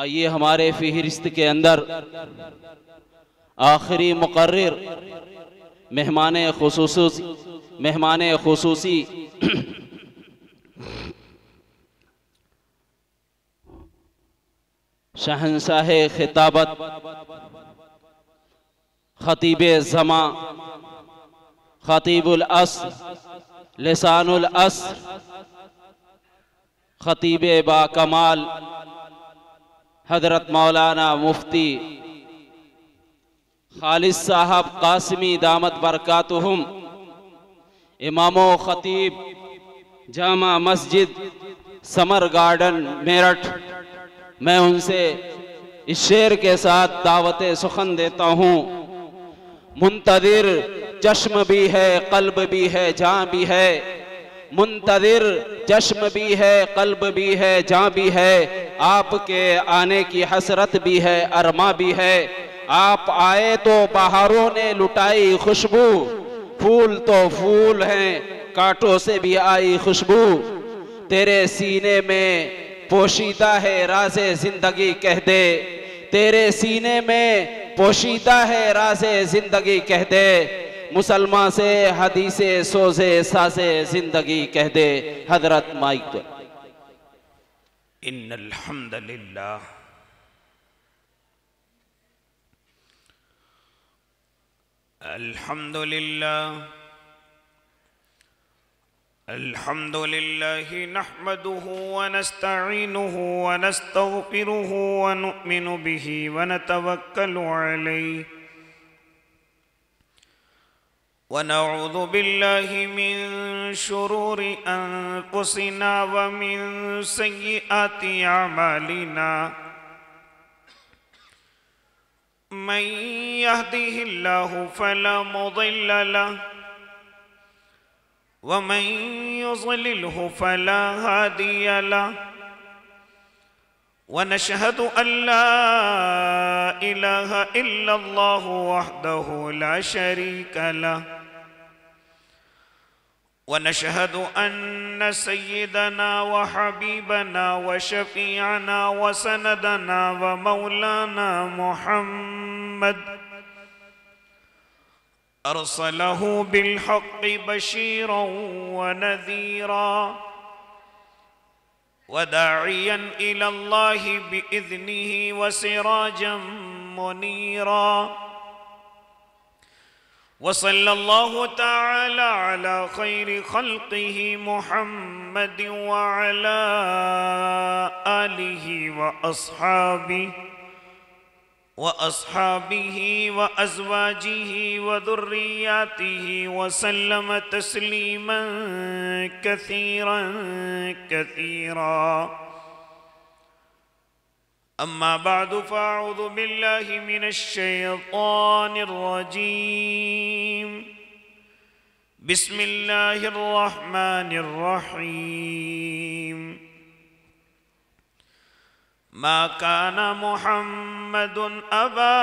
آئیے ہمارے فہرست کے اندر آخری مقرر مہمان خصوصی شہنشاہ خطابت خطیب زمان خطیب العصر لسان العصر خطیب با کمال حضرت مولانا مفتی خالد صاحب قاسمی دامت برکاتہم، امام و خطیب جامع مسجد سمر گارڈن میرٹھ، میں ان سے اس شعر کے ساتھ دعوت سخن دیتا ہوں۔ منتظر چشم بھی ہے، قلب بھی ہے، جاں بھی ہے، منتظر چشم بھی ہے، قلب بھی ہے، جاں بھی ہے، آپ کے آنے کی حسرت بھی ہے، ارماں بھی ہے۔ آپ آئے تو بہاروں نے لٹائی خوشبو، پھول تو پھول ہیں، کانٹوں سے بھی آئی خوشبو۔ تیرے سینے میں پوشیدہ ہے راز زندگی کہہ دے، تیرے سینے میں پوشیدہ ہے راز زندگی کہہ دے، مسلمان سے حدیث سوزے ساز زندگی کہہ دے۔ حضرت مائک تو ان الحمد للہ الحمد للہ نحمده ونستعینه ونستغفره ونؤمن به ونتوکل علیہ ونعوذ باللہ من شرور انفسنا ومن سیئات اعمالنا من يهده الله فلا مضل له ومن يضلله فلا هادي له ونشهد أن لا إله إلا الله وحده لا شريك له ونشهد أن سيدنا وحبيبنا وشفيعنا وسندنا ومولانا محمد أرسله بالحق بشيرا ونذيرا وداعيا إلى الله بإذنه وسراجا منيرا وصلى الله تعالى على خير خلقه محمد وعلى آله وأصحابه وأزواجه وذرياته وسلم تسليما كثيرا كثيرا أما بعد فأعوذ بالله من الشيطان الرجيم بسم الله الرحمن الرحيم ما كان محمد أبا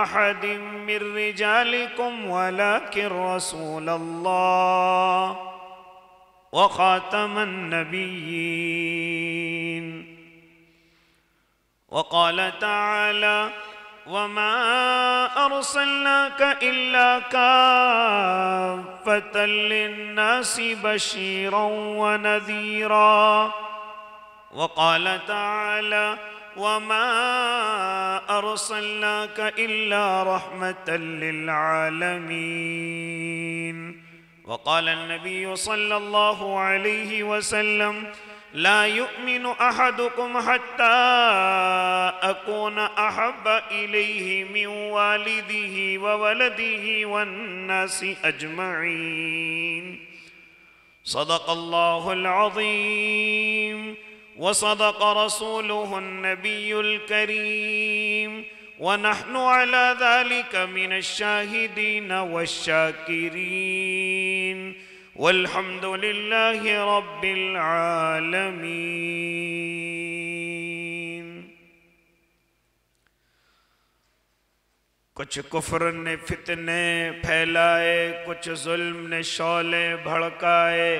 أحد من رجالكم ولكن رسول الله وخاتم النبيين وقال تعالى وما أرسلناك إلا كافة للناس بشيرا ونذيرا وقال تعالى وما أرسلناك إلا رحمة للعالمين وقال النبي صلى الله عليه وسلم لا يؤمن أحدكم حتى أكون أحب إليه من والده وولده والناس أجمعين صدق الله العظيم وصدق رسوله النبي الكريم ونحن على ذلك من الشاهدين والشاكرين والحمد لله رب العالمين۔ کچھ کفر نے فتنے پھیلائے، کچھ ظلم نے شعلے بھڑکائے،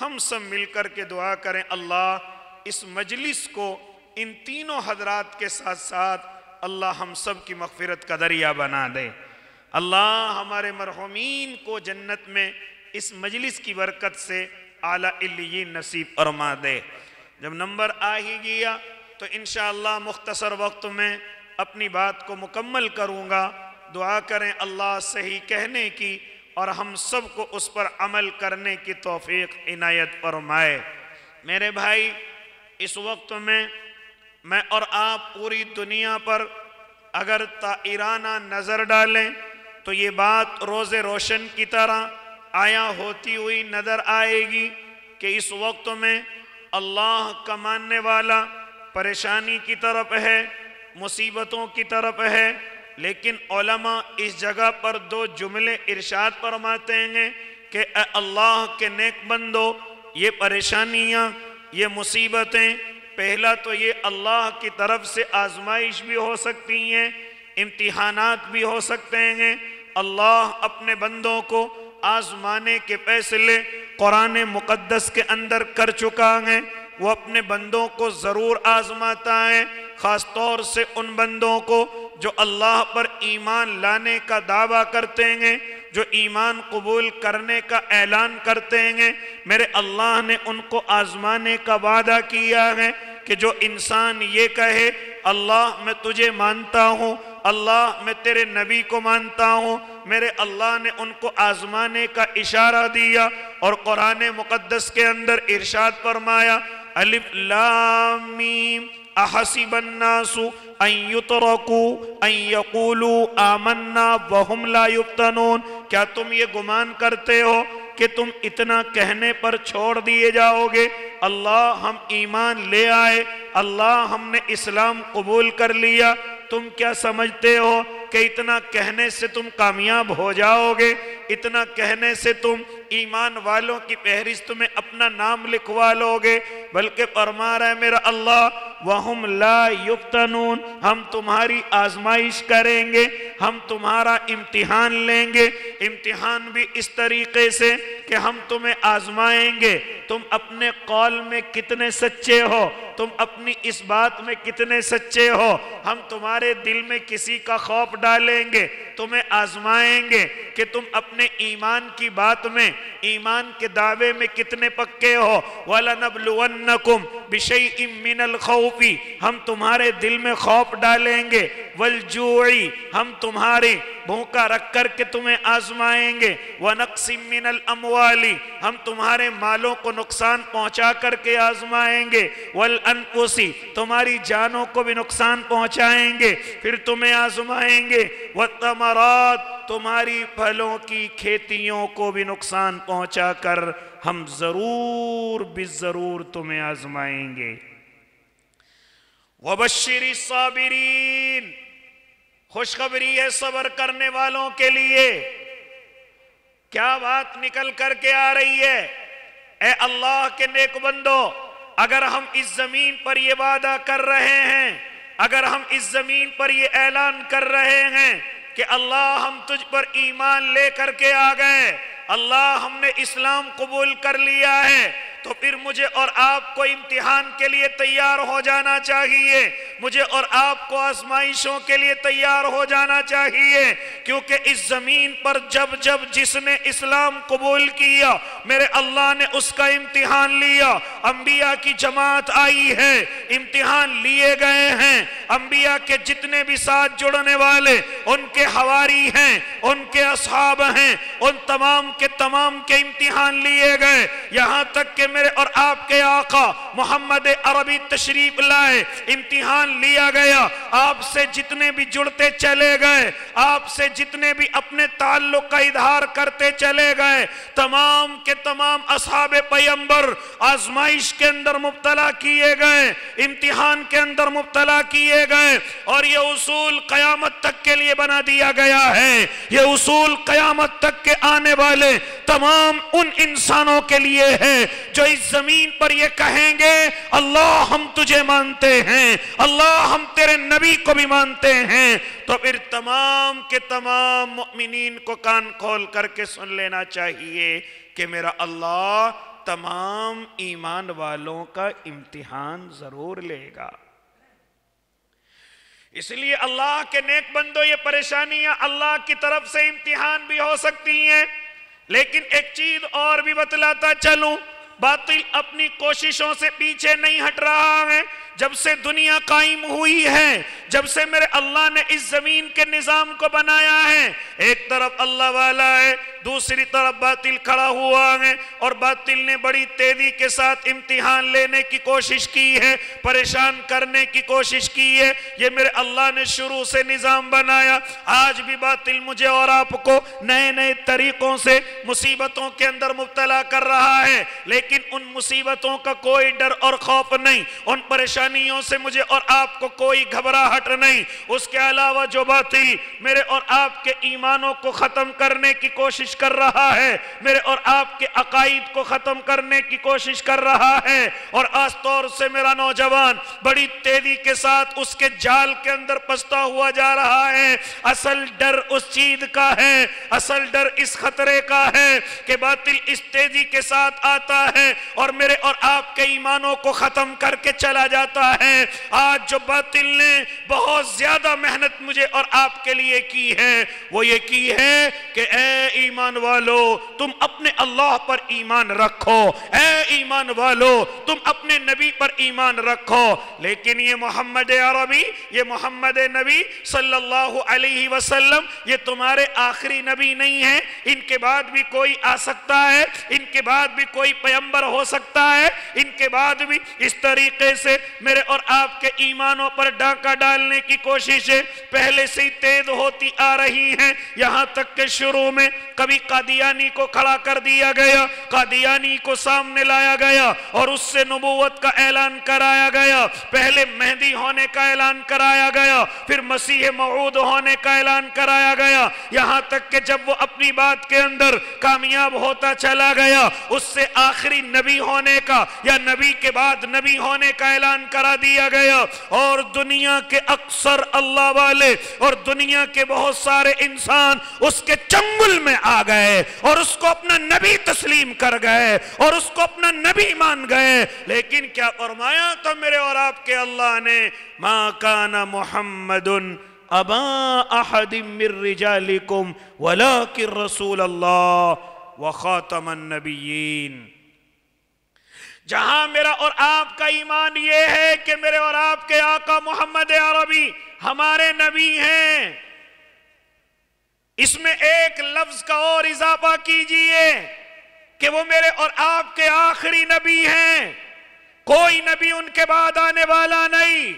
ہم سب مل کر کے دعا کریں اللہ اس مجلس کو ان تینوں حضرات کے ساتھ ساتھ اللہ ہم سب کی مغفرت کا ذریعہ بنا دے۔ اللہ ہمارے مرحومین کو جنت میں اس مجلس کی برکت سے اعلیٰ علیین نصیب فرما دے۔ جب نمبر آ ہی گیا تو انشاءاللہ مختصر وقت میں اپنی بات کو مکمل کروں گا۔ دعا کریں اللہ صحیح کہنے کی اور ہم سب کو اس پر عمل کرنے کی توفیق عنایت فرمائے۔ میرے بھائی، اس وقت میں اور آپ پوری دنیا پر اگر طائرانہ نظر ڈالیں تو یہ بات روز روشن کی طرح آیا ہوتی ہوئی نظر آئے گی کہ اس وقت میں اللہ کا ماننے والا پریشانی کی طرف ہے، مصیبتوں کی طرف ہے، لیکن علماء اس جگہ پر دو جملے ارشاد فرماتے ہیں کہ اے اللہ کے نیک بندو، یہ پریشانیاں، یہ مصیبتیں، پہلا تو یہ اللہ کی طرف سے آزمائش بھی ہو سکتی ہیں، امتحانات بھی ہو سکتے ہیں۔ اللہ اپنے بندوں کو آزمانے کے فیصلے قرآن مقدس کے اندر کر چکا ہے۔ وہ اپنے بندوں کو ضرور آزماتا ہے، خاص طور سے ان بندوں کو جو اللہ پر ایمان لانے کا دعویٰ کرتے ہیں، جو ایمان قبول کرنے کا اعلان کرتے ہیں۔ میرے اللہ نے ان کو آزمانے کا وعدہ کیا ہے کہ جو انسان یہ کہے اللہ میں تجھے مانتا ہوں، اللہ میں تیرے نبی کو مانتا ہوں، میرے اللہ نے ان کو آزمانے کا اشارہ دیا اور قرآن مقدس کے اندر ارشاد فرمایا الف لام میم احسب الناس ان یترکوا ان یقولوا آمنا وهم لا یفتنون۔ کیا تم یہ گمان کرتے ہو کہ تم اتنا کہنے پر چھوڑ دیے جاؤ گے اللہ ہم ایمان لے آئے، اللہ ہم نے اسلام قبول کر لیا، تم کیا سمجھتے ہو کہ اتنا کہنے سے تم کامیاب ہو جاؤ گے، اتنا کہنے سے تم ایمان والوں کی فہرست میں اپنا نام لکھوا لو گے؟ بلکہ فرما رہا ہے میرا اللہ وَهُمْ لَا يُفْتَنُونَ، ہم تمہاری آزمائش کریں گے، ہم تمہارا امتحان لیں گے۔ امتحان بھی اس طریقے سے کہ ہم تمہیں آزمائیں گے، تم اپنے قول میں کتنے سچے ہو، تم اپنی اس بات میں کتنے سچے ہو۔ ہم تمہارے دل میں کسی کا خوف ڈالیں گے، تمہیں آزمائیں گے کہ تم اپنے ایمان کی بات میں، ایمان کے دعوے میں کتنے پکے ہو۔ وَلَنَبْلُوَنَّكُمْ بِشَيْءٍ مِّنَ الْخَوْفِ، ہم تمہارے دل میں خوف ڈالیں گے، وَالْجُوعِ، ہم تمہارے بھوکا رکھ کر کے تمہیں آزمائیں گے، وَنَقْصٍ مِّنَ الْأَمْوَالِ، ہم تمہارے مالوں کو نقصان پہنچا کر کے آزمائیں گے، وَالْأَنفُسِ، تمہاری جانوں کو بھی نقصان پہنچائیں گے، پھر تمہیں آزمائیں گے، وَالثَّمَرَاتِ، تمہاری پھلوں کی کھیتیوں کو بھی نقصان پہنچا کر ہم ضرور بالضرور تمہیں آزمائیں گے۔ وَبَشِّرِ الصَّابِرِينَ، خوشخبری ہے صبر کرنے والوں کے لیے۔ کیا بات نکل کر کے آ رہی ہے؟ اے اللہ کے نیک بندو، اگر ہم اس زمین پر یہ وعدہ کر رہے ہیں، اگر ہم اس زمین پر یہ اعلان کر رہے ہیں کہ اللہ ہم تجھ پر ایمان لے کر کے آ گئے، اللہ ہم نے اسلام قبول کر لیا ہے، تو پھر مجھے اور آپ کو امتحان کے لیے تیار ہو جانا چاہیے، مجھے اور آپ کو آزمائشوں کے لیے تیار ہو جانا چاہیے، کیونکہ اس زمین پر جب جس نے اسلام قبول کیا میرے اللہ نے اس کا امتحان لیا۔ انبیاء کی جماعت آئی ہے، امتحان لیے گئے ہیں، انبیاء کے جتنے بھی ساتھ جڑنے والے ان کے حواری ہیں، ان کے اصحاب ہیں، ان تمام کے امتحان لیے گئے، یہاں تک کہ میرے اور آپ کے آقا محمد عربی تشریف لائے، امتحان لیا گیا، آپ سے جتنے بھی جڑتے چلے گئے، آپ سے جتنے بھی اپنے تعلق کا اظہار کرتے چلے گئے، تمام کے تمام اصحاب پیغمبر آزمائش کے اندر مبتلا کیے گئے، امتحان کے اندر مبتلا کیے گئے، اور یہ اصول قیامت تک کے لیے بنا دیا گیا ہے، یہ اصول قیامت تک کے آنے والے تمام ان انسانوں کے لیے ہے جو اس زمین پر یہ کہیں گے اللہ ہم تجھے مانتے ہیں، اللہ ہم تیرے نبی کو بھی مانتے ہیں، تو پھر تمام کے تمام مؤمنین کو کان کھول کر کے سن لینا چاہیے کہ میرا اللہ تمام ایمان والوں کا امتحان ضرور لے گا۔ اس لیے اللہ کے نیک بندو، یہ پریشانیاں اللہ کی طرف سے امتحان بھی ہو سکتی ہیں، لیکن ایک چیز اور بھی بتلاتا چلوں، باطل اپنی کوششوں سے پیچھے نہیں ہٹ رہا ہے۔ جب سے دنیا قائم ہوئی ہے، جب سے میرے اللہ نے اس زمین کے نظام کو بنایا ہے، ایک طرف اللہ والا ہے، دوسری طرف باطل کھڑا ہوا ہے، اور باطل نے بڑی تیزی کے ساتھ امتحان لینے کی کوشش کی ہے، پریشان کرنے کی کوشش کی ہے۔ یہ میرے اللہ نے شروع سے نظام بنایا، آج بھی باطل مجھے اور آپ کو نئے نئے طریقوں سے مصیبتوں کے اندر مبتلا کر رہا ہے، لیکن ان مصیبتوں کا کوئی ڈر اور خوف نہیں، ان پریشانیوں سے مجھے اور آپ کو کوئی گھبراہٹ نہیں۔ اس کے علاوہ جو باطل میرے اور آپ کے ایمانوں کو ختم کرنے کی کوشش کر رہا ہے، میرے اور آپ کے عقائد کو ختم کرنے کی کوشش کر رہا ہے، اور خاص طور سے میرا نوجوان بڑی تیزی کے ساتھ اس کے جال کے اندر پستا ہوا جا رہا ہے، اصل ڈر اس چیز کا ہے، اصل ڈر اس خطرے کا ہے کہ باطل اس تیزی کے ساتھ آتا ہے اور میرے اور آپ کے ایمانوں کو ختم کر کے چلا جاتا ہے۔ آج جو باطل نے بہت زیادہ محنت مجھے اور آپ کے لیے کی ہے، وہ یہ کی ہے کہ اے ایمان والو، تم اپنے اللہ پر ایمان رکھو، اے ایمان والو تم اپنے نبی پر ایمان رکھو، لیکن یہ محمد عربی، یہ محمد نبی صلی اللہ علیہ وسلم، یہ تمہارے آخری نبی نہیں ہیں، ان کے بعد بھی کوئی آ سکتا ہے، ان کے بعد بھی کوئی پیغمبر ہو سکتا ہے، ان کے بعد بھی اس طریقے سے میرے اور آپ کے ایمانوں پر ڈاکہ ڈالنے کی کوششیں پہلے سے ہی تیز ہوتی آ رہی ہیں، یہاں تک کہ شروع میں کبھی قادیانی کو کھڑا کر دیا گیا، قادیانی کو سامنے لایا گیا اور اس سے نبوت کا اعلان کرایا گیا، پہلے مہدی ہونے کا اعلان کرایا گیا، پھر مسیح موعود ہونے کا اعلان کرایا گیا، یہاں تک کہ جب وہ اپنی بات کے اندر کامیاب ہوتا چلا گیا، اس سے آخری نبی ہونے کا یا نبی کے بعد نبی ہونے کا اعلان کرا دیا گیا، اور دنیا کے اکثر اللہ والے اور دنیا کے بہت سارے انسان اس کے چنگل میں آ گئے اور اس کو اپنا نبی تسلیم کر گئے اور اس کو اپنا نبی مان گئے، لیکن کیا فرمایا تو میرے اور آپ کے اللہ نے، ما کان محمد ابا احد من رجالکم ولکن رسول اللہ وخاتم النبیین۔ جہاں میرا اور آپ کا ایمان یہ ہے کہ میرے اور آپ کے آقا محمد عربی ہمارے نبی ہیں، اس میں ایک لفظ کا اور اضافہ کیجئے کہ وہ میرے اور آپ کے آخری نبی ہیں، کوئی نبی ان کے بعد آنے والا نہیں۔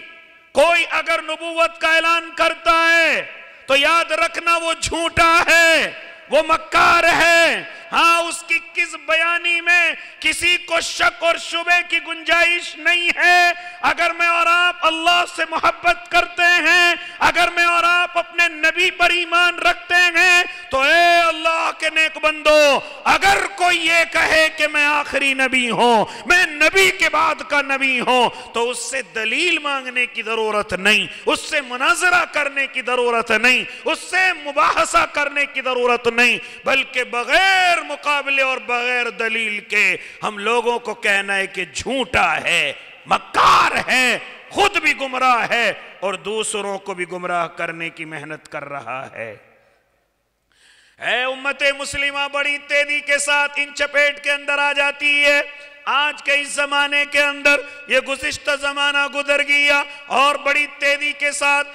کوئی اگر نبوت کا اعلان کرتا ہے تو یاد رکھنا وہ جھوٹا ہے، وہ مکار ہے، ہاں اس کی کذب بیانی میں کسی کو شک اور شبہ کی گنجائش نہیں ہے۔ اگر میں اور آپ اللہ سے محبت کرتے ہیں، اگر میں اور آپ اپنے نبی پر ایمان رکھتے ہیں، تو اے اللہ کے نیک بندو، اگر کوئی یہ کہے کہ میں آخری نبی ہوں، میں نبی کے بعد کا نبی ہوں، تو اس سے دلیل مانگنے کی ضرورت نہیں، اس سے مناظرہ کرنے کی ضرورت نہیں، اس سے مباحثہ کرنے کی ضرورت نہیں، بلکہ بغیر مقابلے اور بغیر دلیل کے ہم لوگوں کو کہنا ہے کہ جھوٹا ہے، مکار ہے، خود بھی گمراہ ہے اور دوسروں کو بھی گمراہ کرنے کی محنت کر رہا ہے۔ اے امت مسلمہ بڑی تیزی کے ساتھ ان چپیٹ کے اندر آ جاتی ہے۔ آج کے اس زمانے کے اندر یہ گزشتہ زمانہ گزر گیا اور بڑی تیزی کے ساتھ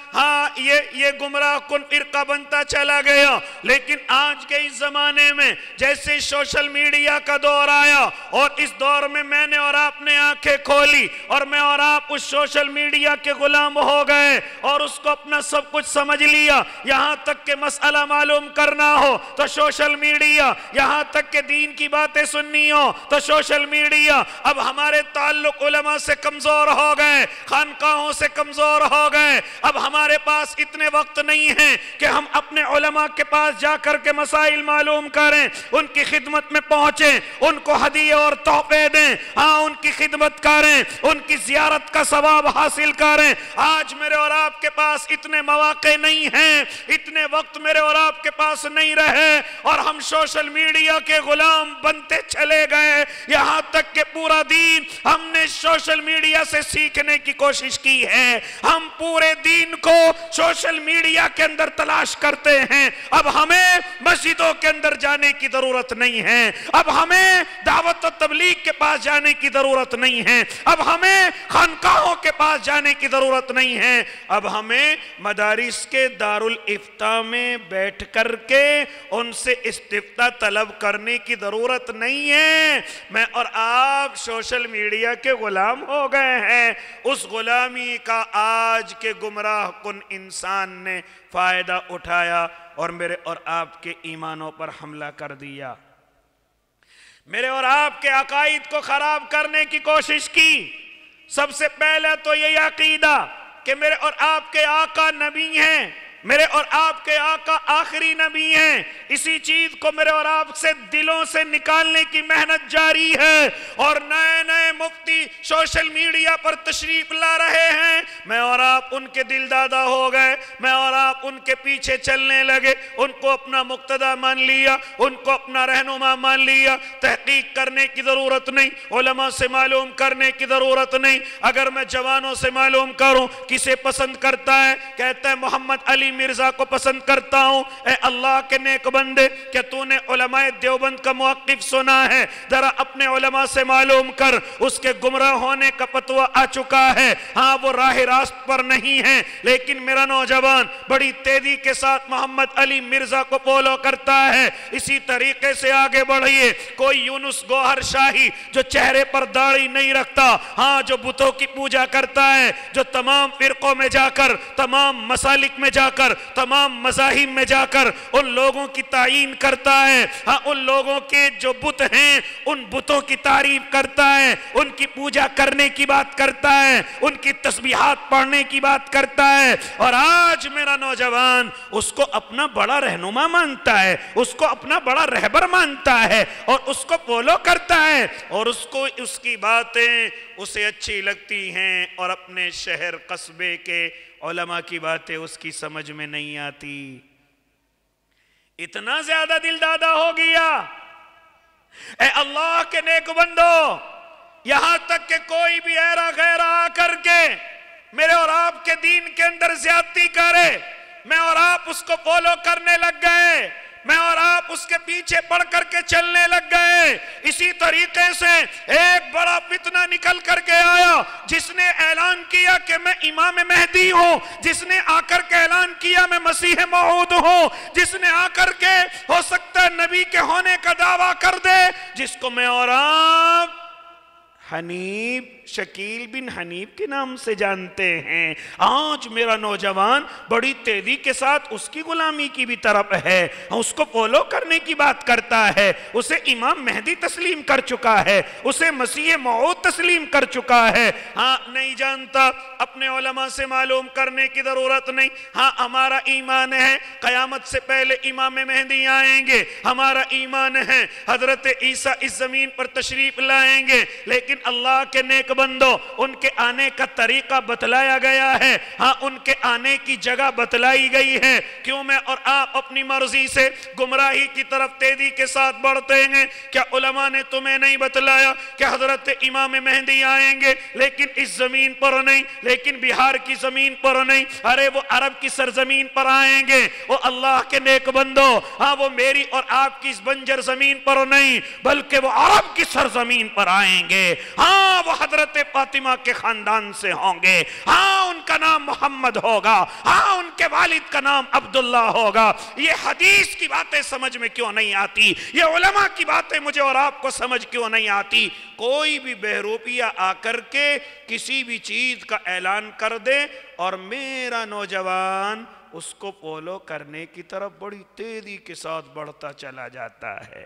یہ گمراہ کن فرقہ بنتا چلا گیا، لیکن آج کے اس زمانے میں جیسے سوشل میڈیا کا دور آیا اور اس دور میں میں نے اور آپ نے آنکھیں کھولی اور میں اور آپ اس سوشل میڈیا کے غلام ہو گئے اور اس کو اپنا سب کچھ سمجھ لیا، یہاں تک کہ مسئلہ معلوم کرنا ہو تو سوشل میڈیا، یہاں تک کہ دین کی باتیں سننی ہو تو سوشل میڈیا، دیا. اب ہمارے تعلق علماء سے کمزور ہو گئے, خانقاہوں سے کمزور ہو گئے. اب ہمارے پاس اتنے وقت نہیں ہیں کہ ہم اپنے علماء کے پاس جا کر کے مسائل معلوم کریں, ان کی خدمت میں پہنچیں, ان کو ہدیے اور تحفے دیں, ہاں ان کی خدمت کریں, ان کی زیارت کا ثواب حاصل کریں. آج میرے اور آپ کے پاس اتنے مواقع نہیں ہیں, اتنے وقت میرے اور آپ کے پاس نہیں رہے, اور ہم سوشل میڈیا کے غلام بنتے چلے گئے. یہاں تک کہ پورا دین ہم نے سوشل میڈیا سے سیکھنے کی کوشش کی ہے. ہم پورے دین کو سوشل میڈیا کے اندر تلاش کرتے ہیں. اب ہمیں مسجدوں کے اندر جانے کی ضرورت نہیں ہے, اب ہمیں دعوت و تبلیغ کے پاس جانے کی ضرورت نہیں ہے, اب ہمیں خانقاہوں کے پاس جانے کی ضرورت نہیں ہے. اب ہمیں مدارس کے دارالافتاء میں بیٹھ کر کے ان سے استفتاء طلب کرنے کی ضرورت نہیں ہے. میں اور آپ سوشل میڈیا کے غلام ہو گئے ہیں. اس غلامی کا آج کے گمراہ کن انسان نے فائدہ اٹھایا اور میرے اور آپ کے ایمانوں پر حملہ کر دیا, میرے اور آپ کے عقائد کو خراب کرنے کی کوشش کی. سب سے پہلے تو یہ عقیدہ کہ میرے اور آپ کے آقا نبی ہیں, میرے اور آپ کے آقا آخری نبی ہیں. اسی چیز کو میرے اور آپ سے دلوں سے نکالنے کی محنت جاری ہے, اور نئے نئے مفتی سوشل میڈیا پر تشریف لا رہے ہیں. میں اور آپ ان کے دل دادا ہو گئے, میں اور آپ ان کے پیچھے چلنے لگے, ان کو اپنا مقتدی مان لیا, ان کو اپنا رہنما مان لیا. تحقیق کرنے کی ضرورت نہیں, علماء سے معلوم کرنے کی ضرورت نہیں. اگر میں جوانوں سے معلوم کروں کسے پسند کرتا ہے, کہتا ہے محمد علی مرزا کو پسند کرتا ہوں. اے اللہ کے نیک بندے, کہ تو نے علماء دیوبند کا موقف سنا ہے, ذرا اپنے علماء سے معلوم کر. اس کے گمراہ ہونے کا فتویٰ آ چکا ہے. ہاں وہ راہ راست پر نہیں ہے, لیکن میرا نوجوان بڑی تیزی کے ساتھ محمد علی مرزا کو فالو کرتا ہے. اسی طریقے سے آگے بڑھئے. کوئی یونس گوہر شاہی جو چہرے پر داڑھی نہیں رکھتا, ہاں جو بتوں کی پوجا کرتا ہے, جو تمام فرقوں میں جا کر, تمام مسالک میں جا کر, تمام مذاہب میں جا کر ان لوگوں کی تعیین کرتا ہے, ہاں ان لوگوں کے جو بت ہیں ان بتوں کی تعریف کرتا ہے, ان کی پوجا کرنے کی بات کرتا ہے, ان کی تسبیحات پڑھنے کی بات کرتا ہے. اور آج میرا نوجوان اس کو اپنا بڑا رہنما مانتا ہے, اس کو اپنا بڑا رہبر مانتا ہے, اور اس کو فالو کرتا ہے, اور اس کو اس کی باتیں اسے اچھی لگتی ہیں, اور اپنے شہر قصبے کے علماء کی باتیں اس کی سمجھ میں نہیں آتی. اتنا زیادہ دل دادا ہو گیا. اے اللہ کے نیک بندو, یہاں تک کہ کوئی بھی ایرا غیرہ آ کر کے میرے اور آپ کے دین کے اندر زیادتی کرے, میں اور آپ اس کو فالو کرنے لگ گئے, میں اور آپ اس کے پیچھے پڑھ کر کے چلنے لگ گئے. اسی طریقے سے ایک بڑا فتنہ نکل کر کے آیا, جس نے اعلان کیا کہ میں امام مہدی ہوں, جس نے آ کر کے اعلان کیا میں مسیح موعود ہوں, جس نے آ کر کے ہو سکتا ہے نبی کے ہونے کا دعویٰ کر دے, جس کو میں اور آپ حنیف, شکیل بن حنیف کے نام سے جانتے ہیں. آج میرا نوجوان بڑی تیزی کے ساتھ اس کی غلامی کی بھی طرف ہے, اس کو فالو کرنے کی بات کرتا ہے. اسے امام مہدی تسلیم کر چکا ہے, اسے مسیح موعود تسلیم کر چکا ہے. ہاں نہیں جانتا, اپنے علماء سے معلوم کرنے کی ضرورت نہیں. ہاں ہمارا ایمان ہے قیامت سے پہلے امام مہدی آئیں گے, ہمارا ایمان ہے حضرت عیسیٰ اس زمین پر تشریف لائیں گے, لیکن اللہ کے نیک بندو ان کے آنے کا طریقہ بتلایا گیا ہے, ہاں ان کے آنے کی جگہ بتلائی گئی ہے. کیوں میں اور آپ اپنی مرضی سے گمراہی کی طرف تیزی کے ساتھ بڑھتے ہیں؟ کیا علماء نے تمہیں نہیں بتلایا کہ حضرت امام مہدی آئیں گے, لیکن اس زمین پر نہیں, لیکن بہار کی زمین پر نہیں, ارے وہ عرب کی سرزمین پر آئیں گے. وہ اللہ کے نیک بندو, ہاں وہ میری اور آپ کی اس بنجر زمین پر نہیں, بلکہ وہ عرب کی سرزمین پر آئیں گے. ہاں وہ حضرت فاطمہ کے خاندان سے ہوں گے, ہاں ان کا نام محمد ہوگا, ہاں ان کے والد کا نام عبداللہ ہوگا. یہ حدیث کی باتیں سمجھ میں کیوں نہیں آتی؟ یہ علماء کی باتیں مجھے اور آپ کو سمجھ کیوں نہیں آتی؟ کوئی بھی بہروپیہ آ کر کے کسی بھی چیز کا اعلان کر دے, اور میرا نوجوان اس کو فالو کرنے کی طرف بڑی تیزی کے ساتھ بڑھتا چلا جاتا ہے.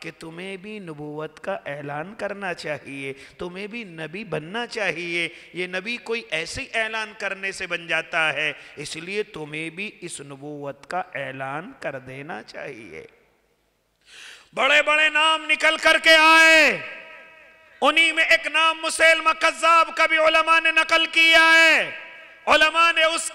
کہ تمہیں بھی نبوت کا اعلان کرنا چاہیے، تمہیں بھی نبی بننا چاہیے۔ یہ نبی کوئی ایسے اعلان کرنے سے بن جاتا ہے، اس لیے تمہیں بھی اس نبوت کا اعلان کر دینا چاہیے۔ بڑے بڑے نام نکل کر کے آئے، انہی میں ایک نام مسیلمہ کذاب کا بھی علماء نے نقل کیا ہے۔ علماء نے اس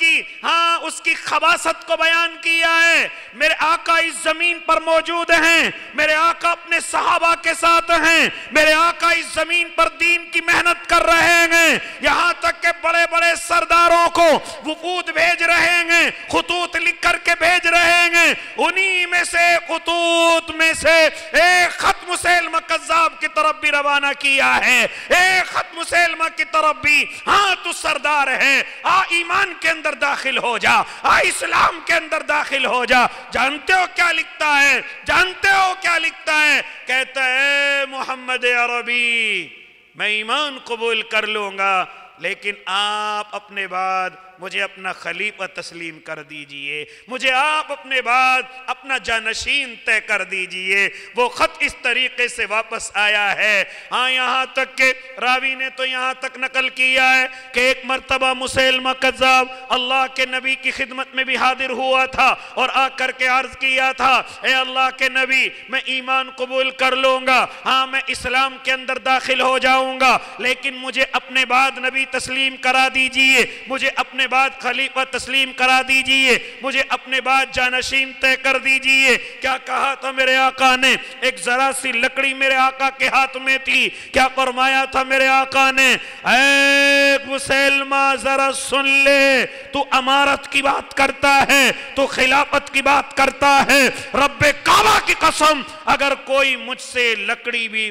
کی خباثت کو بیان کیا ہے۔ میرے آقا اس زمین پر موجود ہیں، میرے آقا اپنے صحابہ کے ساتھ ہیں، میرے آقا اس زمین پر دین کی محنت کر رہے ہیں، یہاں تک کہ بڑے بڑے سرداروں کو وفود بھیج رہے ہیں، خطوط لکھ کر کے بھیج رہے ہیں۔ انہی میں سے خطوط میں سے ایک خط مسیلمہ کذاب کی طرف بھی روانہ کیا ہے، ایک خط مسیلمہ کی طرف بھی، ہاں تو سردار ہے، ایمان کے اندر داخل ہو جا، اسلام کے اندر داخل ہو جا۔ جانتے ہو کیا لکھتا ہے؟ جانتے ہو کیا لکھتا ہے؟ کہتا ہے محمد عربی میں ایمان قبول کر لوں گا، لیکن آپ اپنے بعد مجھے اپنا خلیفہ تسلیم کر دیجئے، مجھے آپ اپنے بعد اپنا جانشین طے کر دیجئے۔ وہ خط اس طریقے سے واپس آیا ہے۔ ہاں یہاں تک کہ راوی نے تو یہاں تک نقل کیا ہے کہ ایک مرتبہ مسیلمہ کذاب اللہ کے نبی کی خدمت میں بھی حاضر ہوا تھا اور آ کر کے عرض کیا تھا، اے اللہ کے نبی میں ایمان قبول کر لوں گا، ہاں میں اسلام کے اندر داخل ہو جاؤں گا، لیکن مجھے اپنے بعد نبی تسلیم کرا دیجئے، مجھے اپنے بعد خلیفہ تسلیم کرا دیجئے، مجھے اپنے بعد جانشین طے کر دیجئے۔ کیا کہا تھا میرے آقا نے؟ ایک ذرا سی لکڑی میرے آقا کے ہاتھ میں تھی، کیا فرمایا تھا میرے آقا نے؟ اے مسیلمہ ذرا سن لے، تو امارت کی بات کرتا ہے، تو خلافت کی بات کرتا ہے، رب کعبہ کی قسم اگر کوئی مجھ سے لکڑی بھی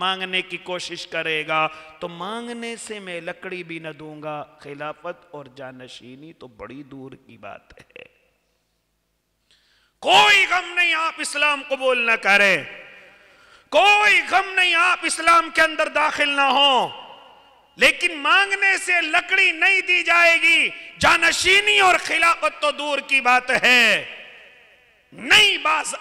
مانگنے کی کوشش کرے گا تو مانگنے سے میں لکڑی بھی نہ دوں گا، خلافت اور جانشینی تو بڑی دور کی بات ہے۔ کوئی غم نہیں آپ اسلام قبول نہ کریں، کوئی غم نہیں آپ اسلام کے اندر داخل نہ ہوں، لیکن مانگنے سے لکڑی نہیں دی جائے گی، جانشینی اور خلافت تو دور کی بات ہے۔ نہیں باز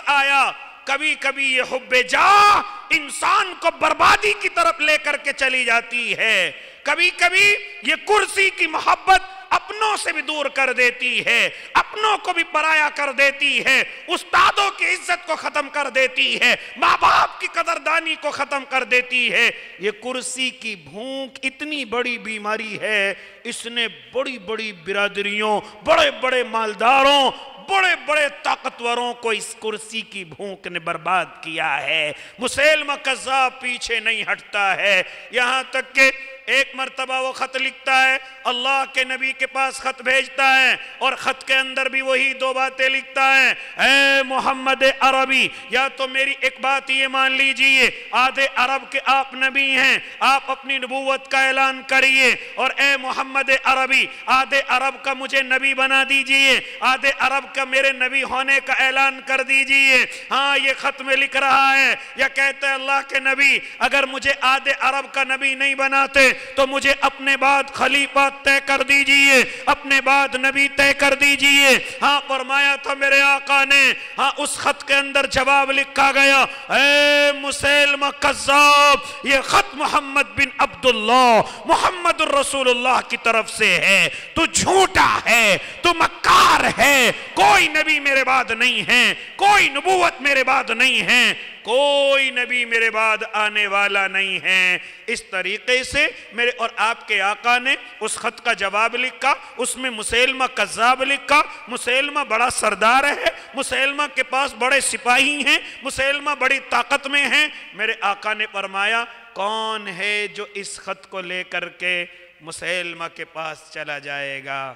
آیا کبھی کبھی یہ حب جاہ انسان کو بربادی کی طرف لے کر کے چلی جاتی ہے، کبھی کبھی یہ کرسی کی محبت اپنوں سے بھی دور کر دیتی ہے، اپنوں کو بھی پرایا کر دیتی ہے، استادوں کی عزت کو ختم کر دیتی ہے، ماں باپ کی قدردانی کو ختم کر دیتی ہے۔ یہ کرسی کی بھوک اتنی بڑی بیماری ہے، اس نے بڑی بڑی برادریوں، بڑے بڑے مالداروں، بڑے بڑے طاقتوروں کو اس کرسی کی بھوک نے برباد کیا ہے۔ مسیلمہ کذاب پیچھے نہیں ہٹتا ہے، یہاں تک کہ ایک مرتبہ وہ خط لکھتا ہے، اللہ کے نبی کے پاس خط بھیجتا ہے اور خط کے اندر بھی وہی دو باتیں لکھتا ہے، اے محمد عربی یا تو میری ایک بات یہ مان لیجئے، آدھے عرب کے آپ نبی ہیں، آپ اپنی نبوت کا اعلان کریے، اور اے محمد عربی آدھے عرب کا مجھے نبی بنا دیجئے، آدھے عرب کا میرے نبی ہونے کا اعلان کر دیجئے۔ ہاں یہ خط میں لکھ رہا ہے یا کہتا ہے اللہ کے نبی اگر مجھے آدھے عرب کا نبی نہیں بناتے تو مجھے اپنے بعد خلیفہ طے کر دیجئے، اپنے بعد نبی طے کر دیجئے۔ ہاں فرمایا تھا میرے آقا نے، ہاں اس خط کے اندر جواب لکھا گیا، اے مسیلمہ کذاب یہ خط محمد بن عبداللہ محمد الرسول اللہ کی طرف سے ہے، تو جھوٹا ہے، تو مکار ہے، کوئی نبی میرے بعد نہیں ہے، کوئی نبوت میرے بعد نہیں ہے، کوئی نبی میرے بعد آنے والا نہیں ہے۔ اس طریقے سے میرے اور آپ کے آقا نے اس خط کا جواب لکھا، اس میں مسیلمہ کذاب لکھا۔ مسیلمہ بڑا سردار ہے، مسیلمہ کے پاس بڑے سپاہی ہیں، مسیلمہ بڑی طاقت میں ہیں۔ میرے آقا نے فرمایا کون ہے جو اس خط کو لے کر کے مسیلمہ کے پاس چلا جائے گا؟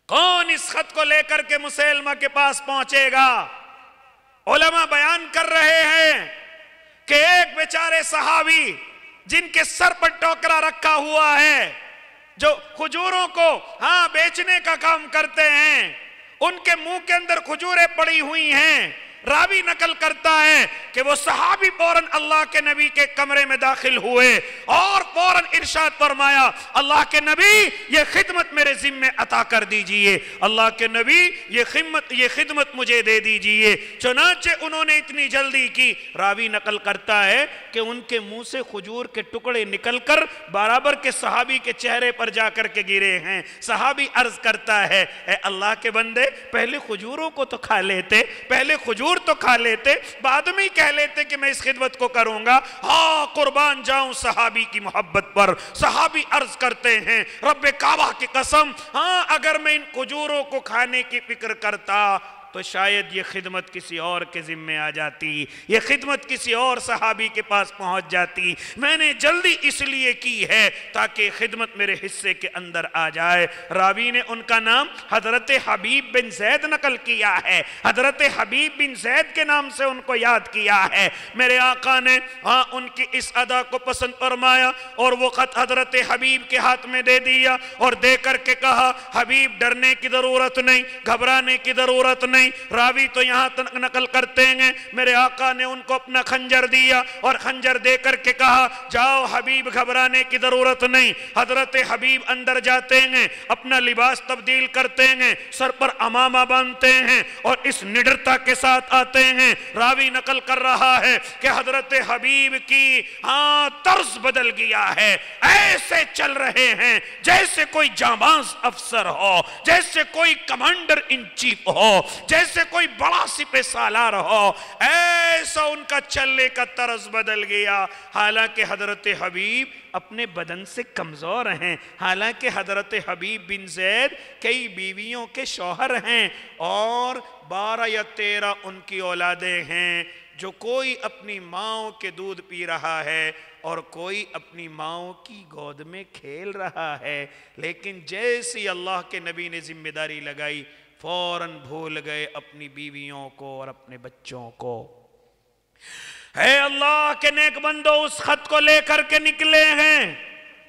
کون اس خط کو لے کر کے مسیلمہ کے پاس پہنچے گا؟ علماء بیان کر رہے ہیں کہ ایک بیچارے صحابی جن کے سر پر ٹوکرا رکھا ہوا ہے، جو کھجوروں کو بیچنے کا کام کرتے ہیں، ان کے منہ کے اندر کھجوریں پڑی ہوئی ہیں، راوی نقل کرتا ہے کہ وہ صحابی فوراً اللہ کے نبی کے کمرے میں داخل ہوئے اور فوراً ارشاد فرمایا اللہ کے نبی یہ خدمت میرے ذمے عطا کر دیجئے، اللہ کے نبی یہ خدمت مجھے دے دیجئے۔ چنانچہ انہوں نے اتنی جلدی کی، راوی نقل کرتا ہے کہ ان کے منہ سے کھجور کے ٹکڑے نکل کر برابر کے صحابی کے چہرے پر جا کر کے گرے ہیں۔ صحابی عرض کرتا ہے اے اللہ کے بندے پہلے کھجوروں کو تو کھا لیتے، پہلے کھجور تو کھا لیتے، بعد میں ہی کہہ لیتے کہ میں اس خدمت کو کروں گا۔ ہاں قربان جاؤں صحابی کی محبت پر۔ صحابی عرض کرتے ہیں رب کعبہ کی قسم، ہاں اگر میں ان کھجوروں کو کھانے کی فکر کرتا تو شاید یہ خدمت کسی اور کے ذمے آ جاتی، یہ خدمت کسی اور صحابی کے پاس پہنچ جاتی۔ میں نے جلدی اس لیے کی ہے تاکہ خدمت میرے حصے کے اندر آ جائے۔ راوی نے ان کا نام حضرت حبیب بن زید نقل کیا ہے، حضرت حبیب بن زید کے نام سے ان کو یاد کیا ہے۔ میرے آقا نے ان کی اس ادا کو پسند فرمایا اور وہ خط حضرت حبیب کے ہاتھ میں دے دیا اور دے کر کے کہا حبیب ڈرنے کی ضرورت نہیں، گھبرانے کی ضرورت نہیں۔ راوی تو یہاں تک نقل کرتے ہیں میرے آقا نے ان کو اپنا خنجر دیا اور خنجر دے کر کے کہا جاؤ حبیب گھبرانے کی ضرورت نہیں۔ حضرت حبیب اندر جاتے ہیں، اپنا لباس تبدیل کرتے ہیں، سر پر امامہ باندھتے ہیں اور اس نڈرتا کے ساتھ آتے ہیں۔ راوی نقل کر رہا ہے کہ حضرت حبیب کی طرز بدل گیا ہے، ایسے چل رہے ہیں جیسے کوئی جانباز افسر ہو، جیسے کوئی کمانڈر ان چیف ہو، جیسے کوئی بڑا سپہ سالار ہو، ایسا ان کا چلنے کا طرز بدل گیا۔ حالانکہ حضرت حبیب اپنے بدن سے کمزور ہیں، حالانکہ حضرت حبیب بن زید کئی بیویوں کے شوہر ہیں اور 12 یا 13 ان کی اولادیں ہیں، جو کوئی اپنی ماں کے دودھ پی رہا ہے اور کوئی اپنی ماں کی گود میں کھیل رہا ہے۔ لیکن جیسی اللہ کے نبی نے ذمہ داری لگائی فوراً بھول گئے اپنی بیویوں کو اور اپنے بچوں کو۔ اے اللہ کے نیک بندو اس خط کو لے کر کے نکلے ہیں،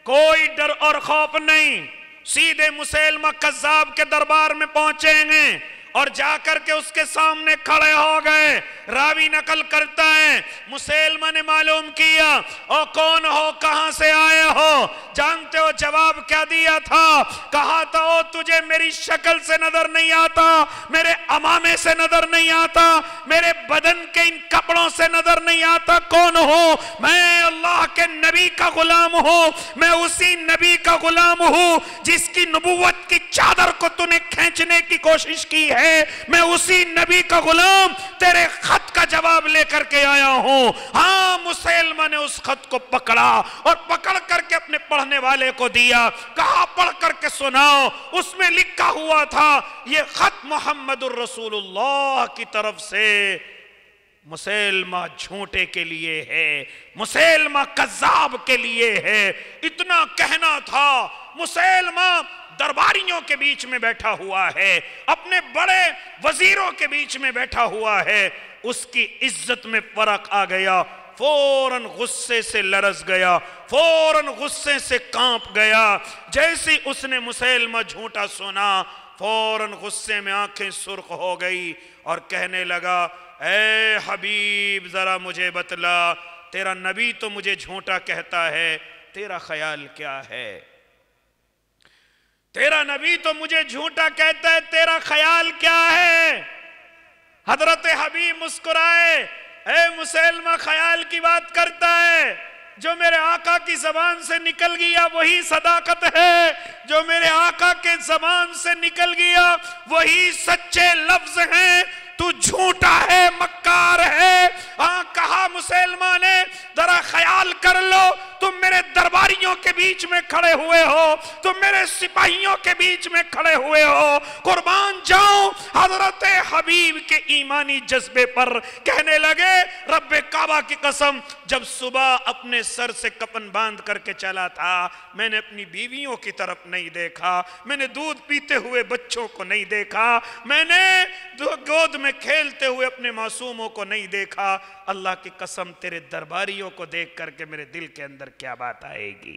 کوئی ڈر اور خوف نہیں، سیدھے مسیلمہ کذاب کے دربار میں پہنچیں گے اور جا کر کے اس کے سامنے کھڑے ہو گئے۔ راوی نقل کرتا ہے مسیلمہ نے معلوم کیا او کون ہو، کہاں سے آئے ہو؟ جانتے ہو جواب کیا دیا تھا؟ کہا تھا او تجھے میری شکل سے نظر نہیں آتا، میرے امامے سے نظر نہیں آتا، میرے بدن کے ان کپڑوں سے نظر نہیں آتا، کون ہو؟ میں اللہ کے نبی کا غلام ہوں، میں اسی نبی کا غلام ہوں جس کی نبوت کی چادر کو تو نے کھینچنے کی کوشش کی ہے، میں اسی نبی کا غلام تیرے خط کا جواب لے کر کے آیا ہوں۔ ہاں مسیلمہ نے اس خط کو پکڑا اور پکڑ کر کے اپنے پڑھنے والے کو دیا، کہا پڑھ کر کے سناؤ۔ اس میں لکھا ہوا تھا یہ خط محمد الرسول اللہ کی طرف سے مسیلمہ جھوٹے کے لیے ہے، مسیلمہ کذاب کے لیے ہے۔ اتنا کہنا تھا، مسیلمہ درباریوں کے بیچ میں بیٹھا ہوا ہے، اپنے بڑے وزیروں کے بیچ میں بیٹھا ہوا ہے، اس کی عزت میں فرق آ گیا، فوراً غصے سے لرز گیا، فوراً غصے سے کانپ گیا۔ جیسے اس نے مسیلمہ جھوٹا سنا فوراً غصے میں آنکھیں سرخ ہو گئی اور کہنے لگا اے حبیب ذرا مجھے بتلا، تیرا نبی تو مجھے جھوٹا کہتا ہے، تیرا خیال کیا ہے؟ تیرا نبی تو مجھے جھوٹا کہتا ہے، تیرا خیال کیا ہے؟ حضرت حبیب مسکرائے، اے مسیلمہ خیال کی بات کرتا ہے، جو میرے آقا کی زبان سے نکل گیا وہی صداقت ہے، جو میرے آقا کے زبان سے نکل گیا وہی سچے لفظ ہیں، تو جھوٹا ہے، مکار ہے۔ کہا مسلمہ نے ذرا خیال کر لو، تم میرے درباریوں کے بیچ میں کھڑے ہوئے ہو، تم میرے سپاہیوں کے بیچ میں کھڑے ہوئے ہو، قربان جاؤں حضرت حبیب کے ایمانی جذبے پر کہنے لگے رب کعبہ کی قسم، جب صبح اپنے سر سے کفن باندھ کر کے چلا تھا میں نے اپنی بیویوں کی طرف نہیں دیکھا، میں نے دودھ پیتے ہوئے بچوں کو نہیں دیکھا، میں نے گود میں کھیلتے ہوئے اپنے معصوموں کو نہیں دیکھا، اللہ کی قسم تیرے درباریوں کو دیکھ کر کے میرے دل کے اندر کیا بات آئے گی؟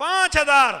5,000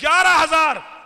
11,000।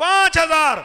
5,000।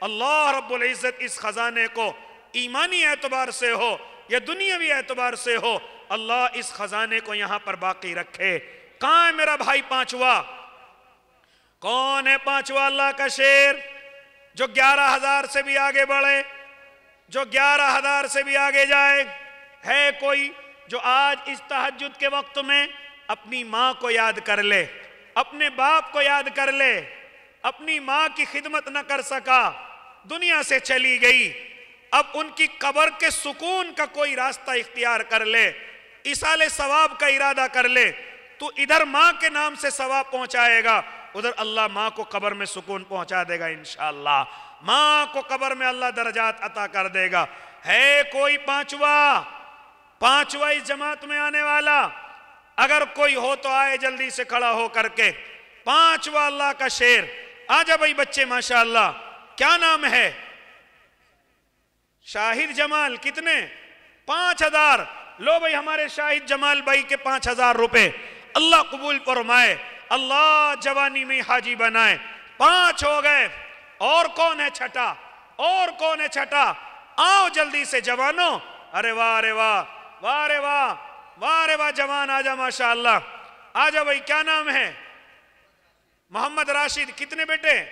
اللہ رب العزت اس خزانے کو ایمانی اعتبار سے ہو یا دنیاوی اعتبار سے ہو، اللہ اس خزانے کو یہاں پر باقی رکھے۔ کہاں ہے میرا بھائی پانچواں؟ کون ہے پانچواں اللہ کا شیر جو 11,000 سے بھی آگے بڑھے، جو 11,000 سے بھی آگے جائے؟ ہے کوئی جو آج اس تہجد کے وقت میں اپنی ماں کو یاد کر لے، اپنے باپ کو یاد کر لے، اپنی ماں کی خدمت نہ کر سکا، دنیا سے چلی گئی، اب ان کی قبر کے سکون کا کوئی راستہ اختیار کر لے، ایصال ثواب کا ارادہ کر لے، تو ادھر ماں کے نام سے ثواب پہنچائے گا، ادھر اللہ ماں کو قبر میں سکون پہنچا دے گا انشاءاللہ، ماں کو قبر میں اللہ درجات عطا کر دے گا۔ ہے کوئی پانچواں اس جماعت میں آنے والا؟ اگر کوئی ہو تو آئے جلدی سے کھڑا ہو کر کے۔ پانچواں اللہ کا شیر، آجا بھائی بچے ماشاءاللہ، کیا نام ہے؟ شاہد جمال۔ کتنے؟ 5,000۔ لو بھائی ہمارے شاہد جمال بھائی کے 5,000 روپے اللہ قبول فرمائے، اللہ جوانی میں حاجی بنائے۔ 5 ہو گئے، اور کون ہے چھٹا؟ اور کون ہے چھٹا؟ آؤ جلدی سے جوانوں۔ ارے واہ رے واہ، واہ رے واہ، واہ رے واہ، جوان آجا ماشاءاللہ، آجا بھائی کیا نام ہے؟ محمد راشد۔ کتنے بیٹے؟